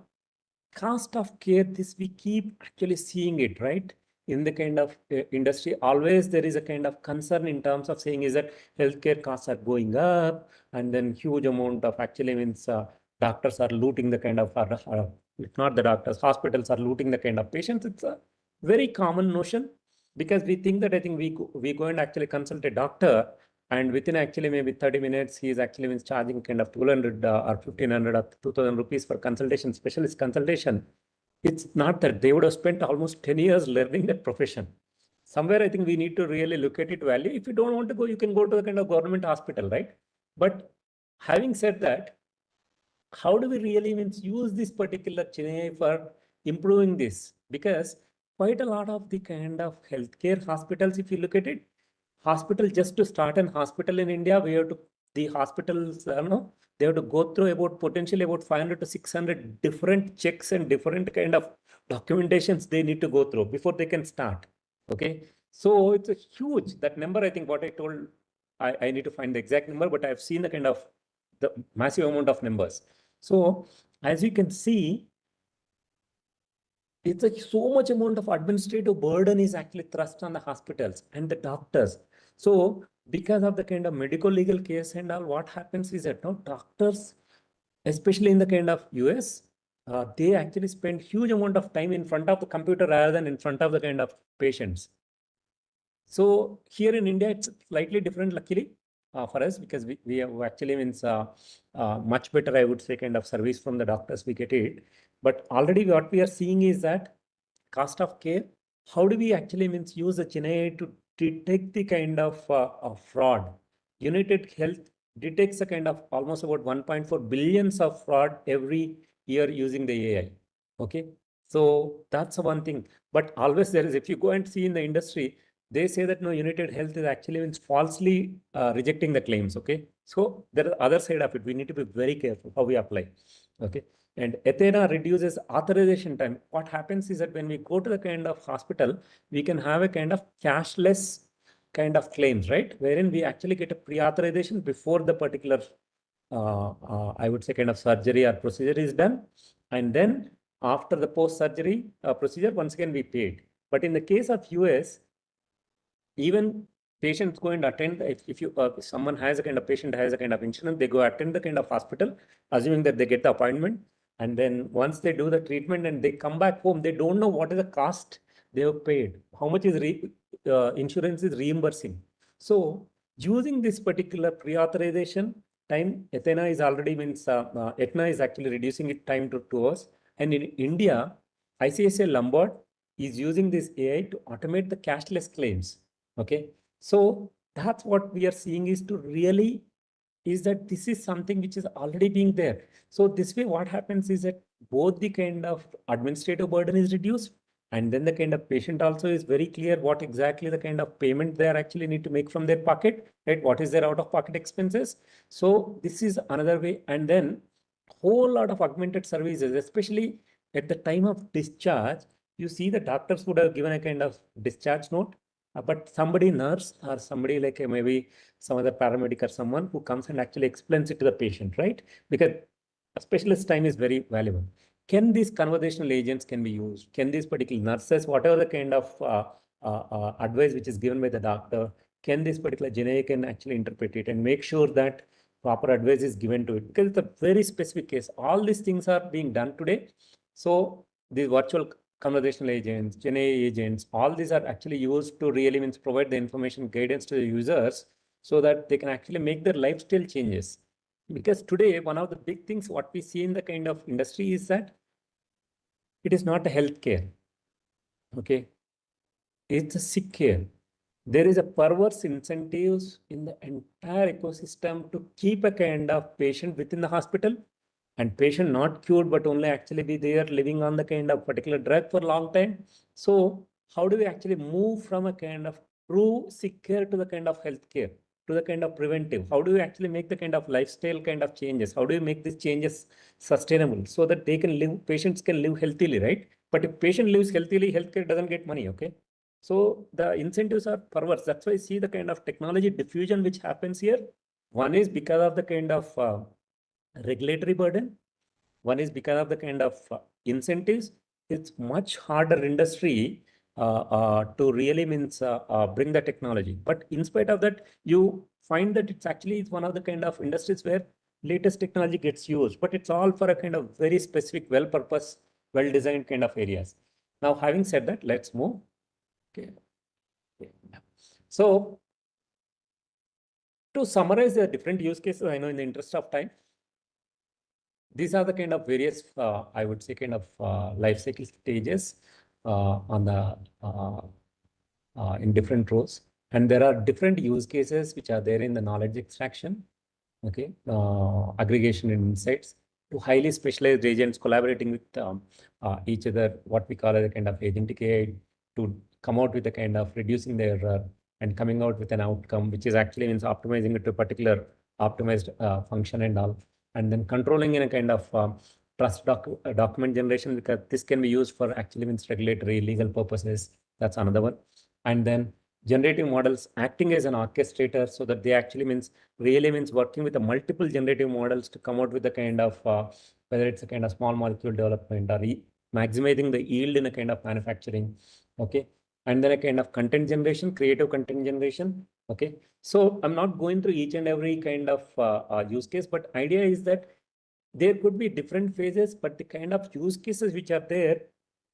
cost of care, this we keep actually seeing it, right? In the kind of industry, always there is a kind of concern in terms of saying is that healthcare costs are going up, and then huge amount of actually means doctors are looting the kind of, if not the doctors, hospitals are looting the kind of patients. It's a very common notion because we think that I think we go and actually consult a doctor, and within actually maybe 30 minutes, he is actually means charging kind of 1200 or 1500 or 2000 rupees for consultation, specialist consultation. It's not that they would have spent almost 10 years learning that profession. Somewhere I think we need to really look at it value. If you don't want to go, you can go to the kind of government hospital, right? But having said that, how do we really means use this particular Chennai for improving this? Because quite a lot of the kind of healthcare hospitals, if you look at it, hospital, just to start an hospital in India, we have to, the hospitals, they have to go through about potentially about 500 to 600 different checks and different kind of documentations they need to go through before they can start. Okay. So it's a huge, that number, I think what I told, I need to find the exact number, but I've seen the kind of the massive amount of numbers. So as you can see, it's like so much amount of administrative burden is actually thrust on the hospitals and the doctors. So because of the kind of medical legal case and all, what happens is that now doctors, especially in the kind of US, they actually spend huge amount of time in front of the computer rather than in front of the kind of patients. So here in India, it's slightly different, luckily, for us, because we have actually means much better, I would say, kind of service from the doctors we get it. But already what we are seeing is that cost of care, how do we actually means use the Chennai to detect the kind of fraud? United Health detects a kind of almost about 1.4 billions of fraud every year using the AI. Okay, so that's one thing. But always there is, if you go and see in the industry, they say that no, United Health is actually means falsely rejecting the claims. Okay, so there is other side of it. We need to be very careful how we apply. Okay, and Athena reduces authorization time. What happens is that when we go to the kind of hospital, we can have a kind of cashless kind of claims, right? Wherein we actually get a pre-authorization before the particular, I would say, kind of surgery or procedure is done, and then after the post-surgery procedure, once again we paid. But in the case of US, even patients go and attend, if you someone has a kind of patient has a kind of insurance, they go attend the kind of hospital, assuming that they get the appointment, and then once they do the treatment and they come back home, they don't know what is the cost they have paid, how much is insurance is reimbursing. So using this particular pre-authorization time, Athena is already means Aetna is actually reducing it time to 2 hours, and in India, ICICI Lombard is using this AI to automate the cashless claims. Okay, so that's what we are seeing is to really is that this is something which is already being there. So this way, what happens is that both the kind of administrative burden is reduced, and then the kind of patient also is very clear what exactly the kind of payment they are actually need to make from their pocket, right? What is their out-of-pocket expenses? So this is another way, and then whole lot of augmented services, especially at the time of discharge. You see the doctors would have given a kind of discharge note, but somebody nurse or somebody like maybe some other paramedic or someone who comes and actually explains it to the patient, right? Because a specialist time is very valuable. Can these conversational agents can be used? Can these particular nurses, whatever the kind of advice which is given by the doctor, can this particular generic can actually interpret it and make sure that proper advice is given to it, because it's a very specific case. All these things are being done today. So these virtual conversational agents, Gen AI agents, all these are actually used to really means provide the information guidance to the users so that they can actually make their lifestyle changes. Because today, one of the big things what we see in the kind of industry is that it is not a healthcare. Okay. It's a sick care. There is a perverse incentives in the entire ecosystem to keep a kind of patient within the hospital, and patient not cured, but only actually be there living on the kind of particular drug for a long time. So how do we actually move from a kind of true sick care to the kind of healthcare, to the kind of preventive? How do we actually make the kind of lifestyle kind of changes? How do we make these changes sustainable so that they can live, patients can live healthily, right? But if patient lives healthily, healthcare doesn't get money, okay? So the incentives are perverse. That's why I see the kind of technology diffusion which happens here. One is because of the kind of regulatory burden. One is because of the kind of incentives. It's much harder industry to really means bring the technology. But in spite of that, you find that it's one of the kind of industries where latest technology gets used, but it's all for a kind of very specific, well-purposed, well-designed kind of areas. Now, having said that, let's move. Okay. So to summarize the different use cases, I know in the interest of time, these are the kind of various, I would say, kind of life cycle stages on the in different roles. And there are different use cases which are there in the knowledge extraction, okay, aggregation and insights, to highly specialized agents collaborating with each other, what we call as a kind of agentic AI, to come out with a kind of reducing the error and coming out with an outcome, which is actually means optimizing it to a particular optimized function and all, and then controlling in a kind of document generation, because this can be used for actually means regulatory legal purposes. That's another one. And then generative models acting as an orchestrator, so that they actually means really means working with the multiple generative models to come out with a kind of whether it's a kind of small molecule development or maximizing the yield in a kind of manufacturing. Okay. And then a kind of content generation, creative content generation. Okay. So I'm not going through each and every kind of use case, but idea is that there could be different phases, but the kind of use cases which are there,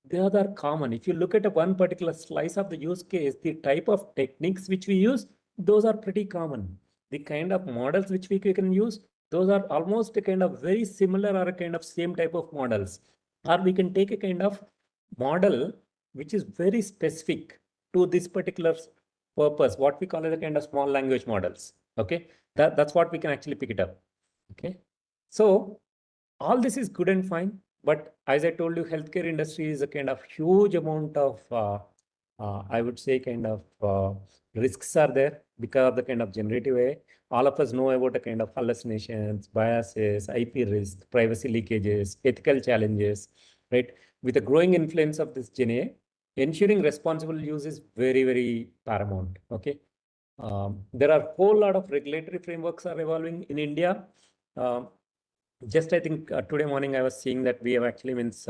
they are common. If you look at a one particular slice of the use case, the type of techniques which we use, those are pretty common. The kind of models which we can use, those are almost a kind of very similar or a kind of same type of models. Or we can take a kind of model which is very specific to this particular purpose, what we call as a kind of small language models. Okay, that's what we can actually pick it up. Okay, so all this is good and fine, but as I told you, healthcare industry is a kind of huge amount of I would say kind of risks are there because of the kind of generative AI. All of us know about the kind of hallucinations, biases, IP risk, privacy leakages, ethical challenges, right? With the growing influence of this Gen AI, ensuring responsible use is very, very paramount. Okay. There are a whole lot of regulatory frameworks are evolving in India. Um, just I think today morning I was seeing that we have actually means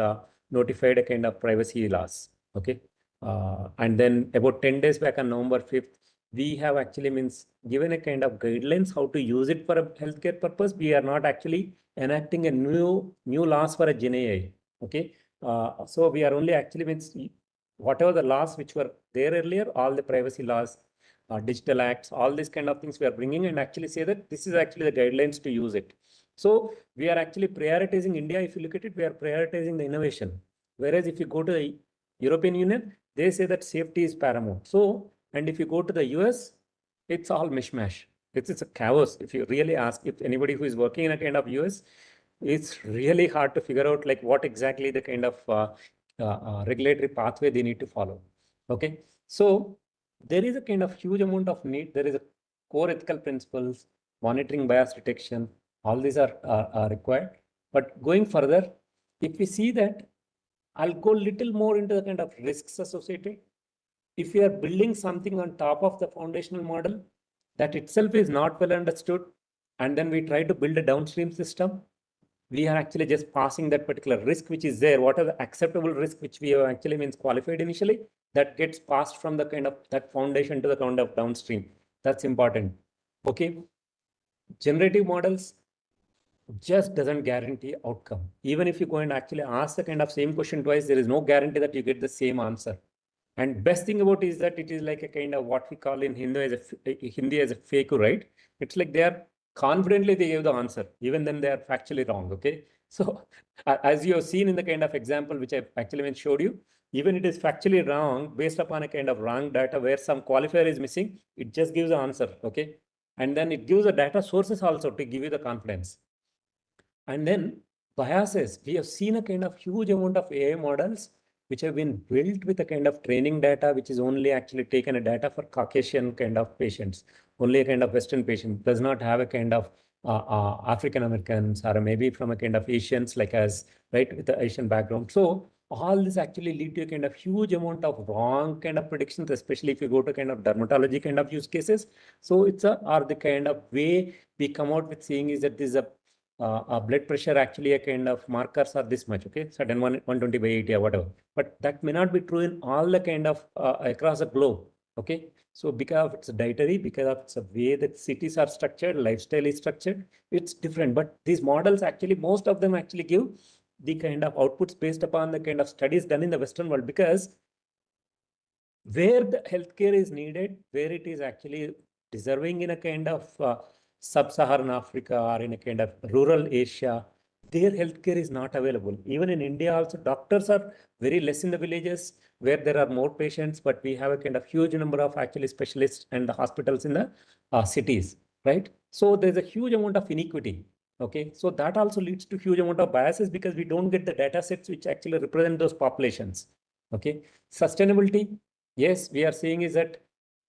notified a kind of privacy laws. Okay. And then about 10 days back on November 5th, we have actually means given a kind of guidelines how to use it for a healthcare purpose. We are not actually enacting a new laws for a Gen AI. Okay. So we are only actually means whatever the laws which were there earlier, all the privacy laws, digital acts, all these kind of things we are bringing, and actually say that this is actually the guidelines to use it. So we are actually prioritizing India. If you look at it, we are prioritizing the innovation. Whereas if you go to the European Union, they say that safety is paramount. So, and if you go to the US, it's all mishmash. It's a chaos. If you really ask, if anybody who is working in a kind of US, it's really hard to figure out like what exactly the kind of regulatory pathway they need to follow. Okay. So there is a kind of huge amount of need. There is a core ethical principles, monitoring bias detection, all these are required. But going further, if we see that, I'll go little more into the kind of risks associated. If we are building something on top of the foundational model, that itself is not well understood, and then we try to build a downstream system, we are actually just passing that particular risk which is there. What are the acceptable risk which we have actually means qualified initially, that gets passed from the kind of that foundation to the kind of downstream. That's important. Okay. generative models just doesn't guarantee outcome. Even if you go and actually ask the kind of same question twice, there is no guarantee that you get the same answer. And best thing about it is that it is like a kind of what we call in Hindi as a fake, right? It's like they are confidently they give the answer, even then they are factually wrong. Okay. So as you have seen in the kind of example which I actually showed you, even it is factually wrong based upon a kind of wrong data where some qualifier is missing, it just gives the answer. Okay. And then it gives the data sources also to give you the confidence. And then biases. We have seen a kind of huge amount of AI models which have been built with a kind of training data, which is only actually taken a data for Caucasian kind of patients, only a kind of Western patient, does not have a kind of African Americans or maybe from a kind of Asians like us, right, with the Asian background. So all this actually lead to a kind of huge amount of wrong kind of predictions, especially if you go to kind of dermatology kind of use cases. So it's the kind of way we come out with saying is that this is a blood pressure actually a kind of markers are this much, okay, certain 120 by 80 or whatever, but that may not be true in all the kind of across the globe. Okay, so because of its dietary, because of its way that cities are structured, lifestyle is structured, it's different. But these models actually, most of them actually give the kind of outputs based upon the kind of studies done in the Western world, because where the healthcare is needed, where it is actually deserving in a kind of sub-Saharan Africa or in a kind of rural Asia, their healthcare is not available. Even in India also, doctors are very less in the villages where there are more patients, but we have a kind of huge number of actually specialists and the hospitals in the cities, right? So there's a huge amount of inequity. Okay, so that also leads to huge amount of biases because we don't get the data sets which actually represent those populations. Okay, sustainability. Yes, we are saying is that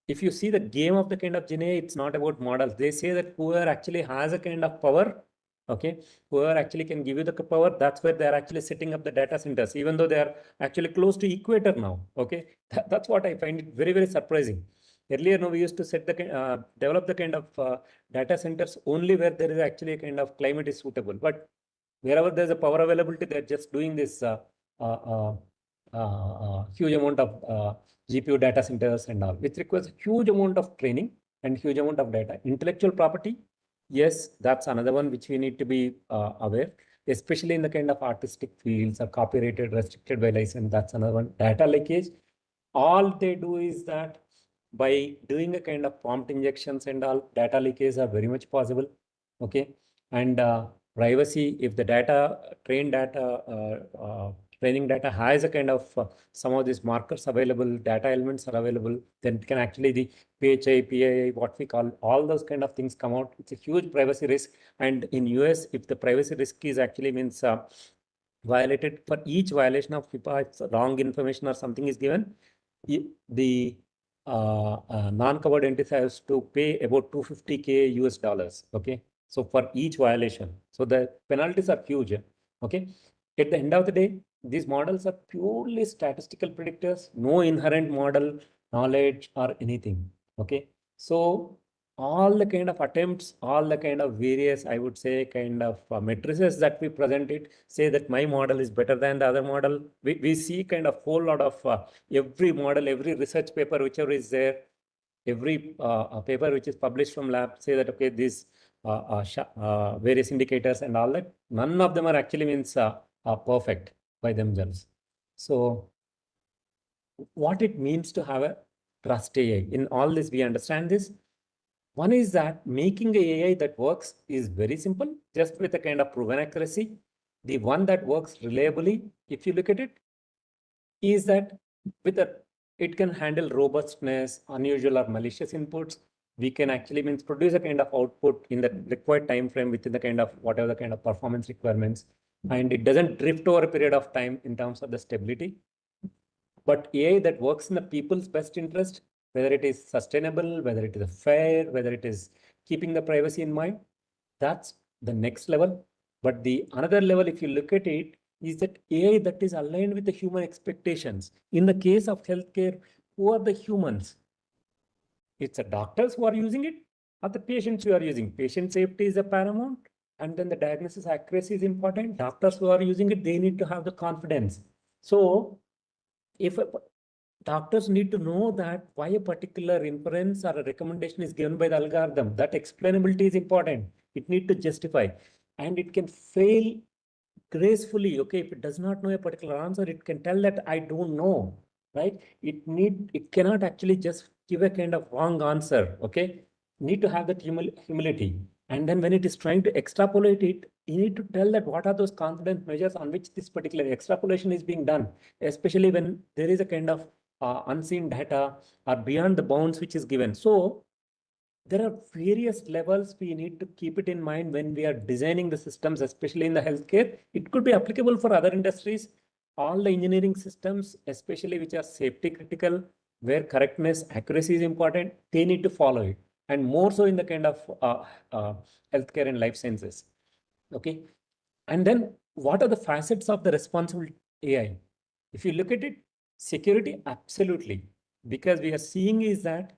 if you see the game of the kind of Gen AI, it's not about models. They say that whoever actually has a kind of power, okay, whoever actually can give you the power, that's where they're actually setting up the data centers, even though they are actually close to equator now. Okay, that's what I find it very, very surprising. Earlier, no, we used to develop the kind of data centers only where there is actually a kind of climate is suitable. But wherever there's a power availability, they're just doing this uh, huge amount of GPU data centers and all, which requires a huge amount of training and huge amount of data. Intellectual property, yes, that's another one which we need to be aware, especially in the kind of artistic fields or copyrighted, restricted by license. That's another one. Data leakage. All they do is that by doing a kind of prompt injections and all, data leakage are very much possible. Okay, and privacy. If the trained data, training data has a kind of some of these markers available, data elements are available, then it can actually the PHI, PII, what we call, all those kind of things come out. It's a huge privacy risk. And in US, if the privacy risk is actually means violated, for each violation of HIPAA, if wrong information or something is given, the non-covered entity has to pay about 250K US dollars. Okay, so for each violation, so the penalties are huge. Okay, at the end of the day, these models are purely statistical predictors, no inherent model knowledge or anything. Okay, so all the kind of attempts, all the kind of various, I would say, kind of matrices that we present it, say that my model is better than the other model. We see kind of whole lot of every model, every research paper, whichever is there, every paper which is published from lab, say that, okay, these various indicators and all that, none of them are actually means perfect by themselves. So what it means to have a trust AI, in all this, we understand this. One is that making a AI that works is very simple, just with a kind of proven accuracy. The one that works reliably, if you look at it, is that with a it can handle robustness, unusual or malicious inputs. We can actually means produce a kind of output in the required time frame within the kind of whatever the kind of performance requirements, and it doesn't drift over a period of time in terms of the stability. But AI that works in the people's best interest, whether it is sustainable, whether it is fair, whether it is keeping the privacy in mind, that's the next level. But the another level, if you look at it, is that AI that is aligned with the human expectations. In the case of healthcare, who are the humans? It's the doctors who are using it, or the patients who are using. Patient safety is a paramount, and then the diagnosis accuracy is important. Doctors who are using it, they need to have the confidence. So if doctors need to know that why a particular inference or a recommendation is given by the algorithm. That explainability is important. It need to justify, and it can fail gracefully. Okay, if it does not know a particular answer, it can tell that I don't know, right? It cannot actually just give a kind of wrong answer. Okay, need to have that humility. And then when it is trying to extrapolate it, you need to tell that what are those confidence measures on which this particular extrapolation is being done, especially when there is a kind of unseen data or beyond the bounds which is given. So there are various levels we need to keep it in mind when we are designing the systems, especially in the healthcare. It could be applicable for other industries. All the engineering systems, especially which are safety critical, where correctness, accuracy is important, they need to follow it. And more so in the kind of healthcare and life sciences. Okay. And then what are the facets of the responsible AI? If you look at it, security, absolutely. Because we are seeing is that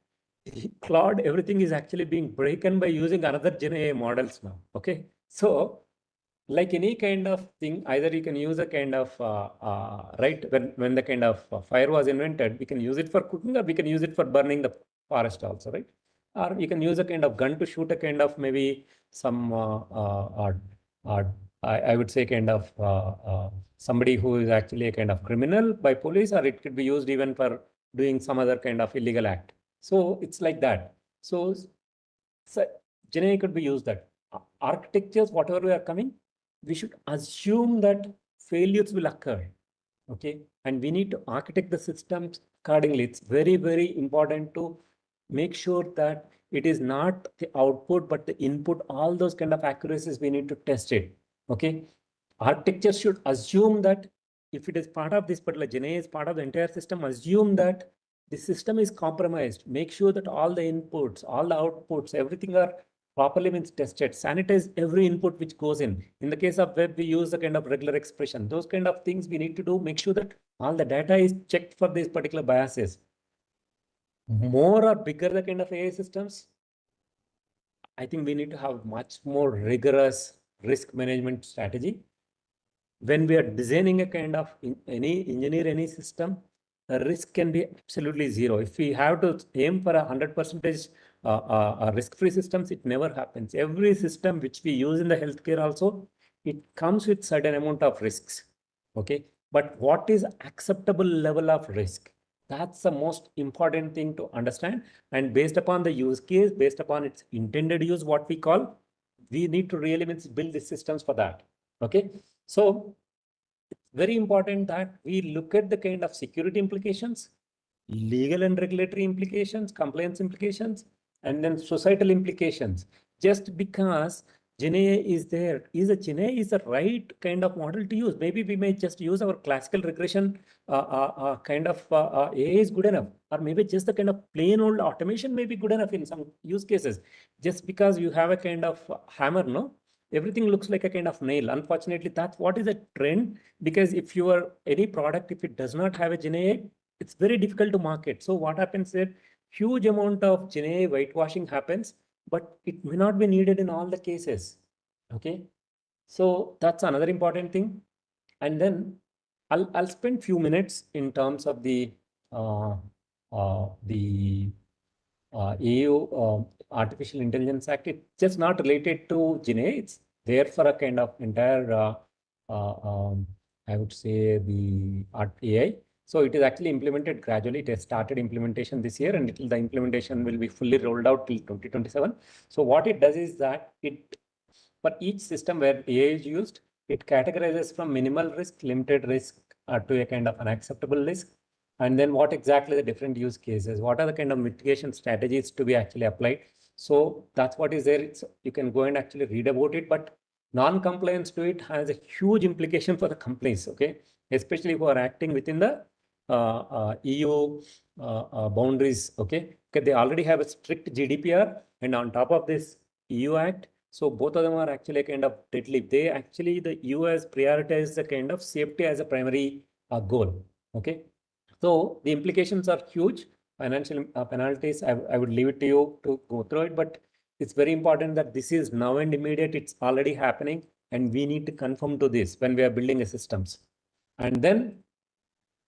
Claude, everything is actually being broken by using another Gen AI models now. Okay. So like any kind of thing, either you can use a kind of, right, when the kind of fire was invented, we can use it for cooking or we can use it for burning the forest also, right? Or you can use a kind of gun to shoot a kind of maybe some, uh, I would say kind of somebody who is actually a kind of criminal by police, or it could be used even for doing some other kind of illegal act. So it's like that. So Gen AI could be used that. Architectures, whatever we are coming, we should assume that failures will occur. Okay. And we need to architect the systems accordingly. It's very, very important to make sure that it is not the output, but the input, all those kind of accuracies, we need to test it. Okay. Architecture should assume that if it is part of this particular Gen AI is part of the entire system, assume that the system is compromised. Make sure that all the inputs, all the outputs, everything are properly means tested. Sanitize every input which goes in. In the case of web, we use the kind of regular expression. Those kind of things we need to do. Make sure that all the data is checked for these particular biases. More or bigger the kind of AI systems, I think we need to have much more rigorous risk management strategy. When we are designing a kind of any system, the risk can be absolutely zero. If we have to aim for 100% risk-free systems, it never happens. Every system which we use in the healthcare also, it comes with certain amount of risks. Okay, but what is acceptable level of risk? That's the most important thing to understand. And based upon the use case, based upon its intended use, what we call, we need to really build the systems for that. Okay, so it's very important that we look at the kind of security implications, legal and regulatory implications, compliance implications, and then societal implications. Just because Gen AI is there, is a Gen AI is the right kind of model to use. Maybe we may just use our classical regression kind of AI is good enough, or maybe just the kind of plain old automation may be good enough in some use cases. Just because you have a kind of hammer, no, everything looks like a kind of nail. Unfortunately, that's what is a trend, because if you are any product, if it does not have a Gen AI, it's very difficult to market. So what happens is huge amount of Gen AI whitewashing happens, but it may not be needed in all the cases. Okay. So that's another important thing. And then I'll spend few minutes in terms of the EU Artificial Intelligence Act. It's just not related to Gen AI. It's there for a kind of entire, uh, um, I would say, the art AI. So it is actually implemented gradually. It has started implementation this year, and the implementation will be fully rolled out till 2027. So what it does is that it, for each system where AI is used, it categorizes from minimal risk, limited risk, to a kind of unacceptable risk. And then what exactly the different use cases, what are the kind of mitigation strategies to be actually applied. So that's what is there. You can go and actually read about it, but non-compliance to it has a huge implication for the companies, okay? Especially who are acting within the EU boundaries, okay? Because they already have a strict GDPR, and on top of this EU Act, so both of them are actually kind of deadly. They actually, the US prioritized the kind of safety as a primary goal. Okay. So the implications are huge. Financial penalties, I would leave it to you to go through it, but it's very important that this is now and immediate. It's already happening, and we need to conform to this when we are building a systems. And then,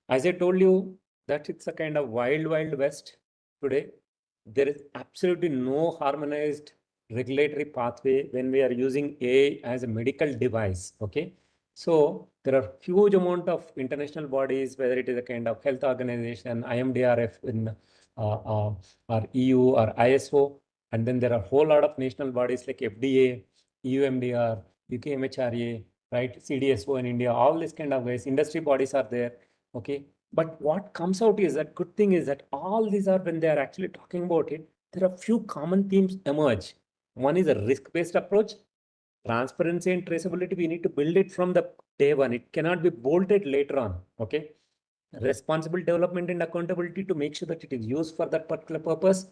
as I told you, that it's a kind of wild, wild west today. There is absolutely no harmonized regulatory pathway when we are using AI as a medical device. Okay. So there are huge amount of international bodies, whether it is a kind of health organization, IMDRF in or EU or ISO, and then there are a whole lot of national bodies like FDA, EUMDR, UKMHRA, right, CDSO in India, all these kind of ways. Industry bodies are there. Okay, but what comes out is that good thing is that all these are, when they are actually talking about it, there are few common themes emerge. One is a risk-based approach. Transparency and traceability, we need to build it from the day one. It cannot be bolted later on. Okay. Responsible development and accountability to make sure that it is used for that particular purpose.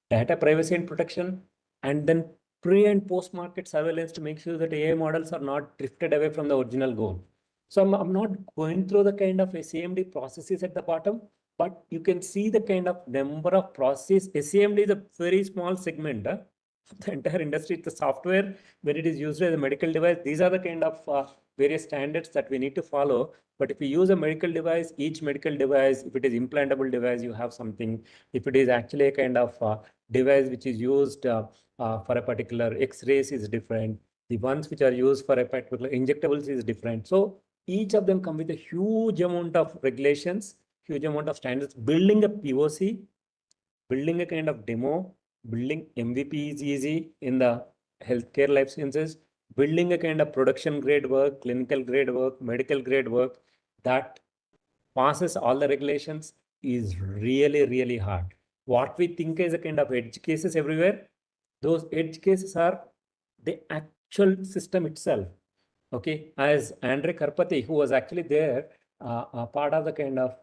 Data privacy and protection, and then pre and post market surveillance to make sure that AI models are not drifted away from the original goal. So I'm not going through the kind of SAMD processes at the bottom, but you can see the kind of number of processes. SAMD is a very small segment of the entire industry. It's the software when it is used as a medical device. These are the kind of various standards that we need to follow. But if you use a medical device, each medical device, if it is implantable device, you have something. If it is actually a kind of device which is used for a particular X-rays is different. The ones which are used for a particular injectables is different. So each of them come with a huge amount of regulations, huge amount of standards. Building a POC, building a kind of demo, building MVP is easy in the healthcare life sciences. Building a kind of production grade work, clinical grade work, medical grade work that passes all the regulations is really, really hard. What we think is a kind of edge cases everywhere, those edge cases are the actual system itself. Okay, as Andre Karpati, who was actually there, part of the kind of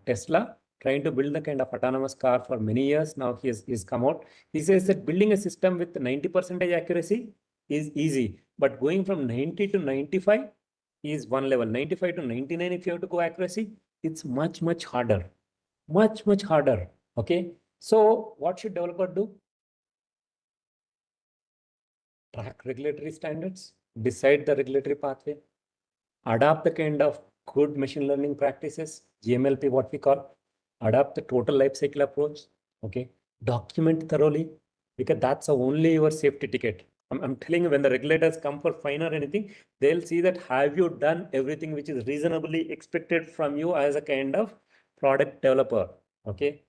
Tesla, trying to build the kind of autonomous car for many years. Now he's come out. He says that building a system with 90% accuracy is easy, but going from 90 to 95 is one level. 95 to 99, if you have to go accuracy, it's much, much harder. Much, much harder. Okay. So what should developer do? Track regulatory standards, decide the regulatory pathway, adopt the kind of good machine learning practices, GMLP, what we call, adopt the total life cycle approach. Okay. Document thoroughly, because that's the only your safety ticket. I'm telling you, when the regulators come for fine or anything, they'll see that have you done everything which is reasonably expected from you as a kind of product developer. Okay.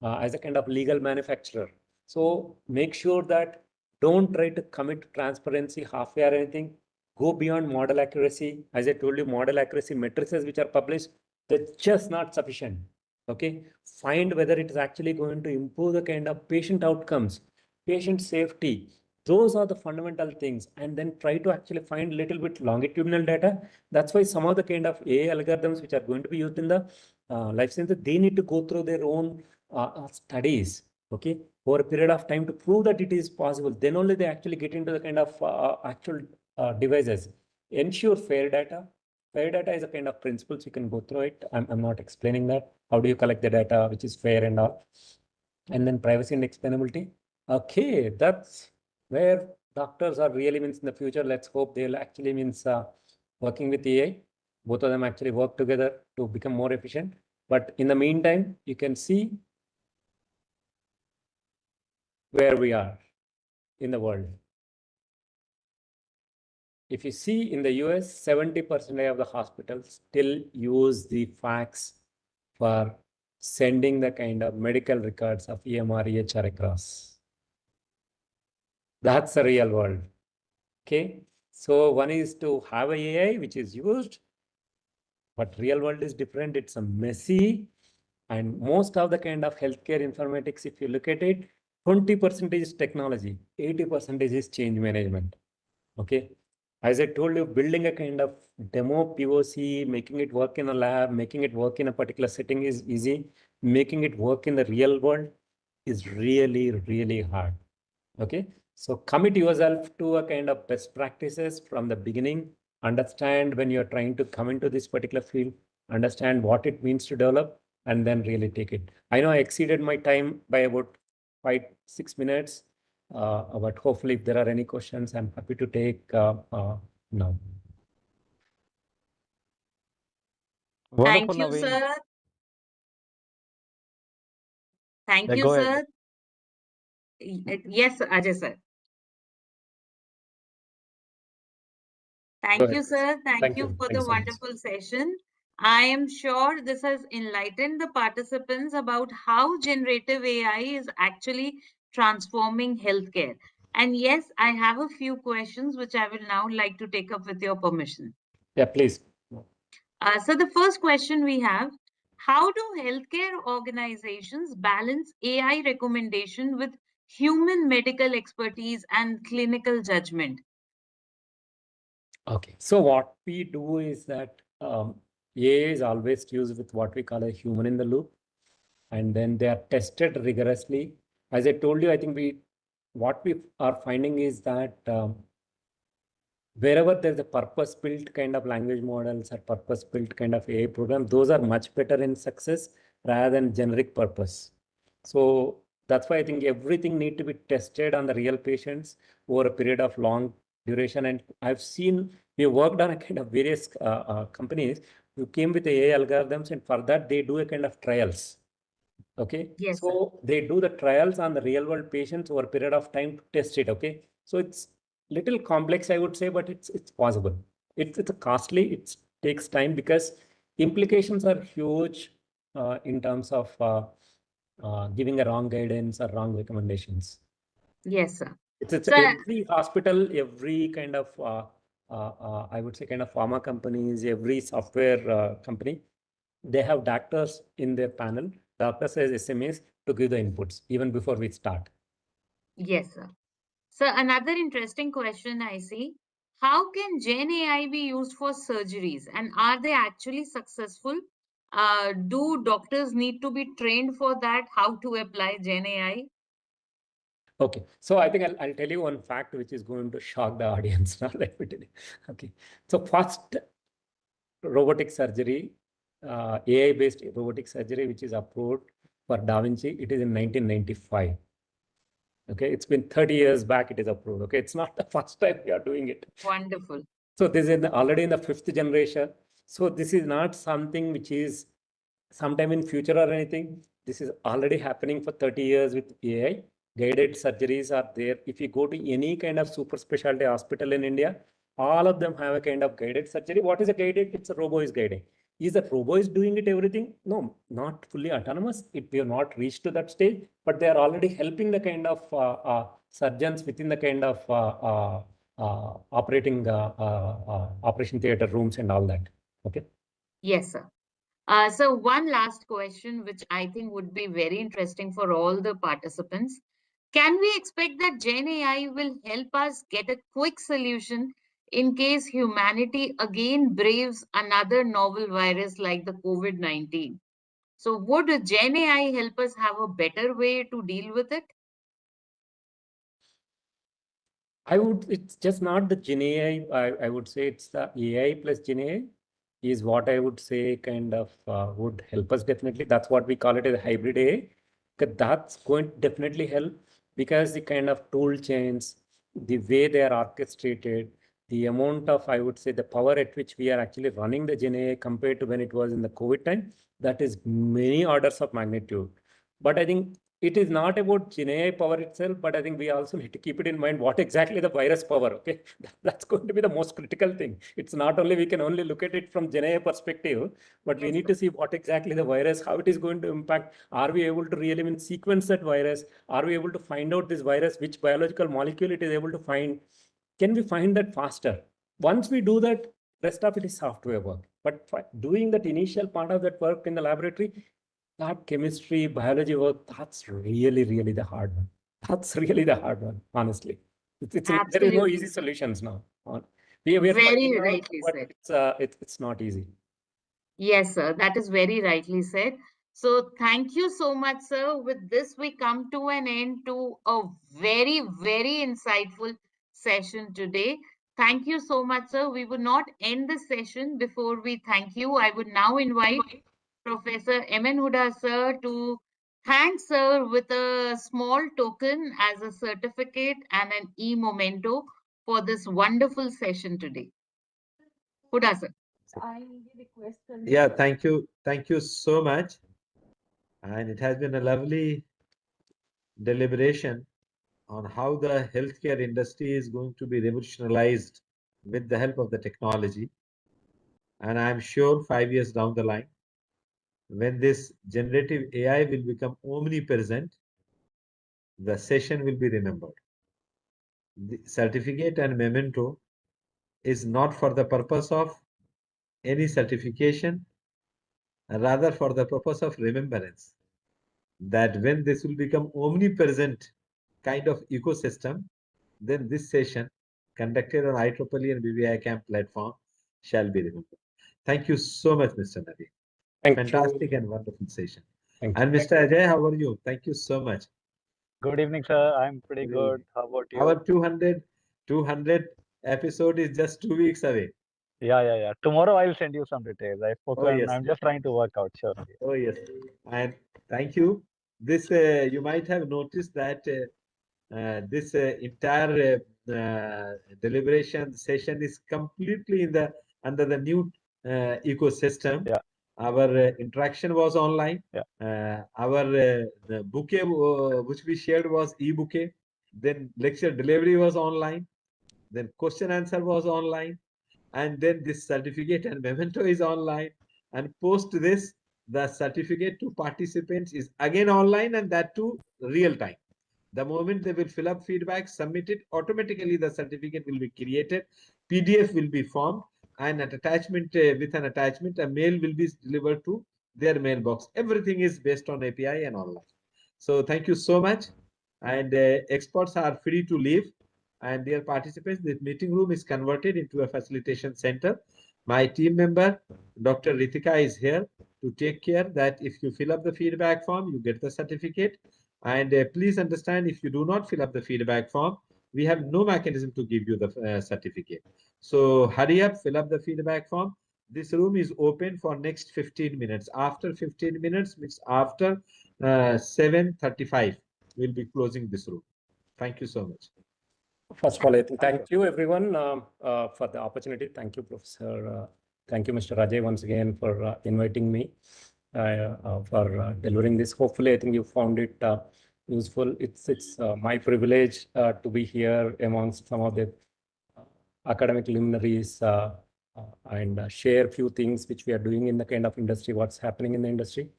As a kind of legal manufacturer. So make sure that don't try to commit transparency halfway or anything. Go beyond model accuracy. As I told you, model accuracy matrices which are published, they're just not sufficient. Okay. Find whether it is actually going to improve the kind of patient outcomes, patient safety. Those are the fundamental things. And then try to actually find a little bit longitudinal data. That's why some of the kind of AI algorithms which are going to be used in the life sciences, they need to go through their own studies, okay, over a period of time to prove that it is possible. Then only they actually get into the kind of actual devices. Ensure fair data. Fair data is a kind of principles, you can go through it. I'm not explaining that. How do you collect the data which is fair and all? And then privacy and explainability. Okay, that's where doctors are really means in the future. Let's hope they'll actually means working with AI. Both of them actually work together to become more efficient. But in the meantime, you can see where we are in the world. If you see in the US, 70% of the hospitals still use the fax for sending the kind of medical records of EMR, EHR across. That's the real world. Okay. So one is to have a AI which is used, but real world is different. It's a messy, and most of the kind of healthcare informatics, if you look at it, 20% is technology, 80% is change management. Okay. As I told you, building a kind of demo POC, making it work in a lab, making it work in a particular setting is easy. Making it work in the real world is really, really hard. Okay. So commit yourself to a kind of best practices from the beginning. Understand when you're trying to come into this particular field, understand what it means to develop, and then really take it. I know I exceeded my time by about 5-6 minutes. But hopefully, if there are any questions, I'm happy to take now. Wonderful, Thank you, Naveen. sir. Thank Yeah, you, go ahead. sir. Yes, Ajay, sir. Go Thank ahead, you, please. sir. Thank Thank you you. for Thank you the so much. wonderful session. I am sure this has enlightened the participants about how generative AI is actually transforming healthcare. And yes, I have a few questions which I will now like to take up with your permission. Yeah, please. So, the first question we have: how do healthcare organizations balance AI recommendation with human medical expertise and clinical judgment? Okay. So what we do is that AI is always used with what we call a human in the loop, and then they are tested rigorously. As I told you, I think what we are finding is that wherever there's a purpose-built kind of language models or purpose-built kind of AI program, those are much better in success rather than generic purpose. So that's why I think everything need to be tested on the real patients over a period of long duration. And I've seen we worked on a kind of various companies who came with AI algorithms, and for that they do a kind of trials. Okay, Yes, sir. so they do the trials on the real world patients over a period of time to test it. Okay, so it's little complex, I would say, but it's possible. It's a costly. It takes time because implications are huge in terms of giving a wrong guidance or wrong recommendations. Yes, sir. It's So, every hospital, every kind of I would say kind of pharma companies, every software company, they have doctors in their panel. Doctor says SMEs to give the inputs even before we start. yes, sir. So, another interesting question I see: how can Gen AI be used for surgeries, and are they actually successful? Do doctors need to be trained for that? How to apply Gen AI? Okay, so I think I'll tell you one fact which is going to shock the audience. Now, let me tell you. Okay, so first robotic surgery, AI-based robotic surgery, which is approved for Da Vinci, it is in 1995. Okay, it's been 30 years back, it is approved. Okay, it's not the first time we are doing it. Wonderful. So this is already in the fifth generation. So this is not something which is sometime in future or anything. This is already happening for 30 years with AI. Guided surgeries are there. If you go to any kind of super specialty hospital in India, all of them have a kind of guided surgery. What is a guided? It's a robo is guiding. Is that robo is doing it everything? No, not fully autonomous. We have not reached to that stage, but they are already helping the kind of surgeons within the kind of operating operation theater rooms and all that. Okay. Yes, sir. So, one last question, which I think would be very interesting for all the participants. Can we expect that Gen AI will help us get a quick solution in case humanity again braves another novel virus like the COVID-19? So, would Gen AI help us have a better way to deal with it? It's just not the Gen AI. I would say it's the AI plus Gen AI is what I would say kind of would help us definitely. That's what we call it as a hybrid AI. 'Cause that's going to definitely help because the kind of tool chains, the way they are orchestrated, the amount of, I would say, the power at which we are actually running the Gen AI compared to when it was in the COVID time, that is many orders of magnitude. But I think it is not about Gen AI power itself, but I think we also need to keep it in mind what exactly the virus power. Okay, that's going to be the most critical thing. It's not only we can only look at it from Gen AI perspective, but we Yes, need sir. to see what exactly the virus, how it is going to impact. Are we able to really even sequence that virus? Are we able to find out this virus, which biological molecule it is able to find? Can we find that faster? Once we do that, rest of it is software work. But doing that initial part of that work in the laboratory, that chemistry, biology work, that's really, really the hard one. That's really the hard one, honestly. There is no easy Absolutely. solutions now. We are Very finding out, rightly but said. it's not easy. Yes, sir. That is very rightly said. So, thank you so much, sir. With this, we come to an end to a very, very insightful session today. Thank you so much, sir. We would not end the session before we thank you. I would now invite Professor M.N. Huda, sir, to thank sir with a small token as a certificate and an e-memento for this wonderful session today. Huda, sir. Yeah, thank you. Thank you so much. And it has been a lovely deliberation on how the healthcare industry is going to be revolutionized with the help of the technology. And I'm sure 5 years down the line, when this generative AI will become omnipresent, the session will be remembered. The certificate and memento is not for the purpose of any certification, rather for the purpose of remembrance. That when this will become omnipresent kind of ecosystem, then this session conducted on IEEE and BBICAM platform shall be remembered. Thank you so much, Mr. Navi. Thank Fantastic you. and wonderful session. Thank And Mr. Ajay, how are you? Thank you so much. Good evening, sir. I'm pretty Good good. evening. How about Our you? 200 episode is just 2 weeks away. Yeah. Tomorrow I'll send you some details. Oh, yes. I'm just trying to work out. Sure. Oh, yes. And thank you. This, you might have noticed that this entire deliberation session is completely in the under the new ecosystem. Yeah. Our interaction was online. Yeah. Our the bouquet which we shared was e-bouquet. Then lecture delivery was online. Then question answer was online, and then this certificate and memento is online. And post this, the certificate to participants is again online, and that too real time. The moment they will fill up feedback, submit it, automatically the certificate will be created, PDF will be formed, and an attachment with an attachment, a mail will be delivered to their mailbox. Everything is based on API and online. So thank you so much. And experts are free to leave. And dear participants, this meeting room is converted into a facilitation center. My team member, Dr. Ritika, is here to take care that if you fill up the feedback form, you get the certificate. And please understand, if you do not fill up the feedback form, we have no mechanism to give you the certificate. So hurry up, fill up the feedback form. This room is open for next 15 minutes. After 15 minutes, means after 7:35, we'll be closing this room. Thank you so much. First of all, I think Thank thank you everyone for the opportunity. Thank you, Professor. Thank you, Mr. Rajay, once again for inviting me for delivering this. Hopefully, I think you found it useful. It's my privilege to be here amongst some of the academic luminaries and share few things which we are doing in the kind of industry, what's happening in the industry.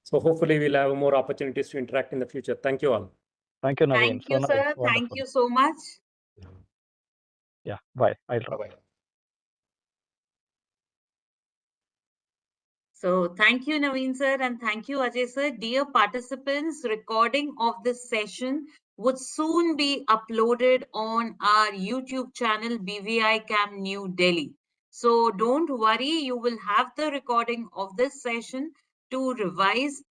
So hopefully we'll have more opportunities to interact in the future. Thank you all. Thank you, Naveen. Thank So you, nice. sir. Thank Wonderful. you so much. Yeah. Bye. I'll drop. Bye-bye. So thank you, Naveen sir, and thank you, Ajay sir. Dear participants, recording of this session would soon be uploaded on our YouTube channel, BVI Cam New Delhi. So don't worry, you will have the recording of this session to revise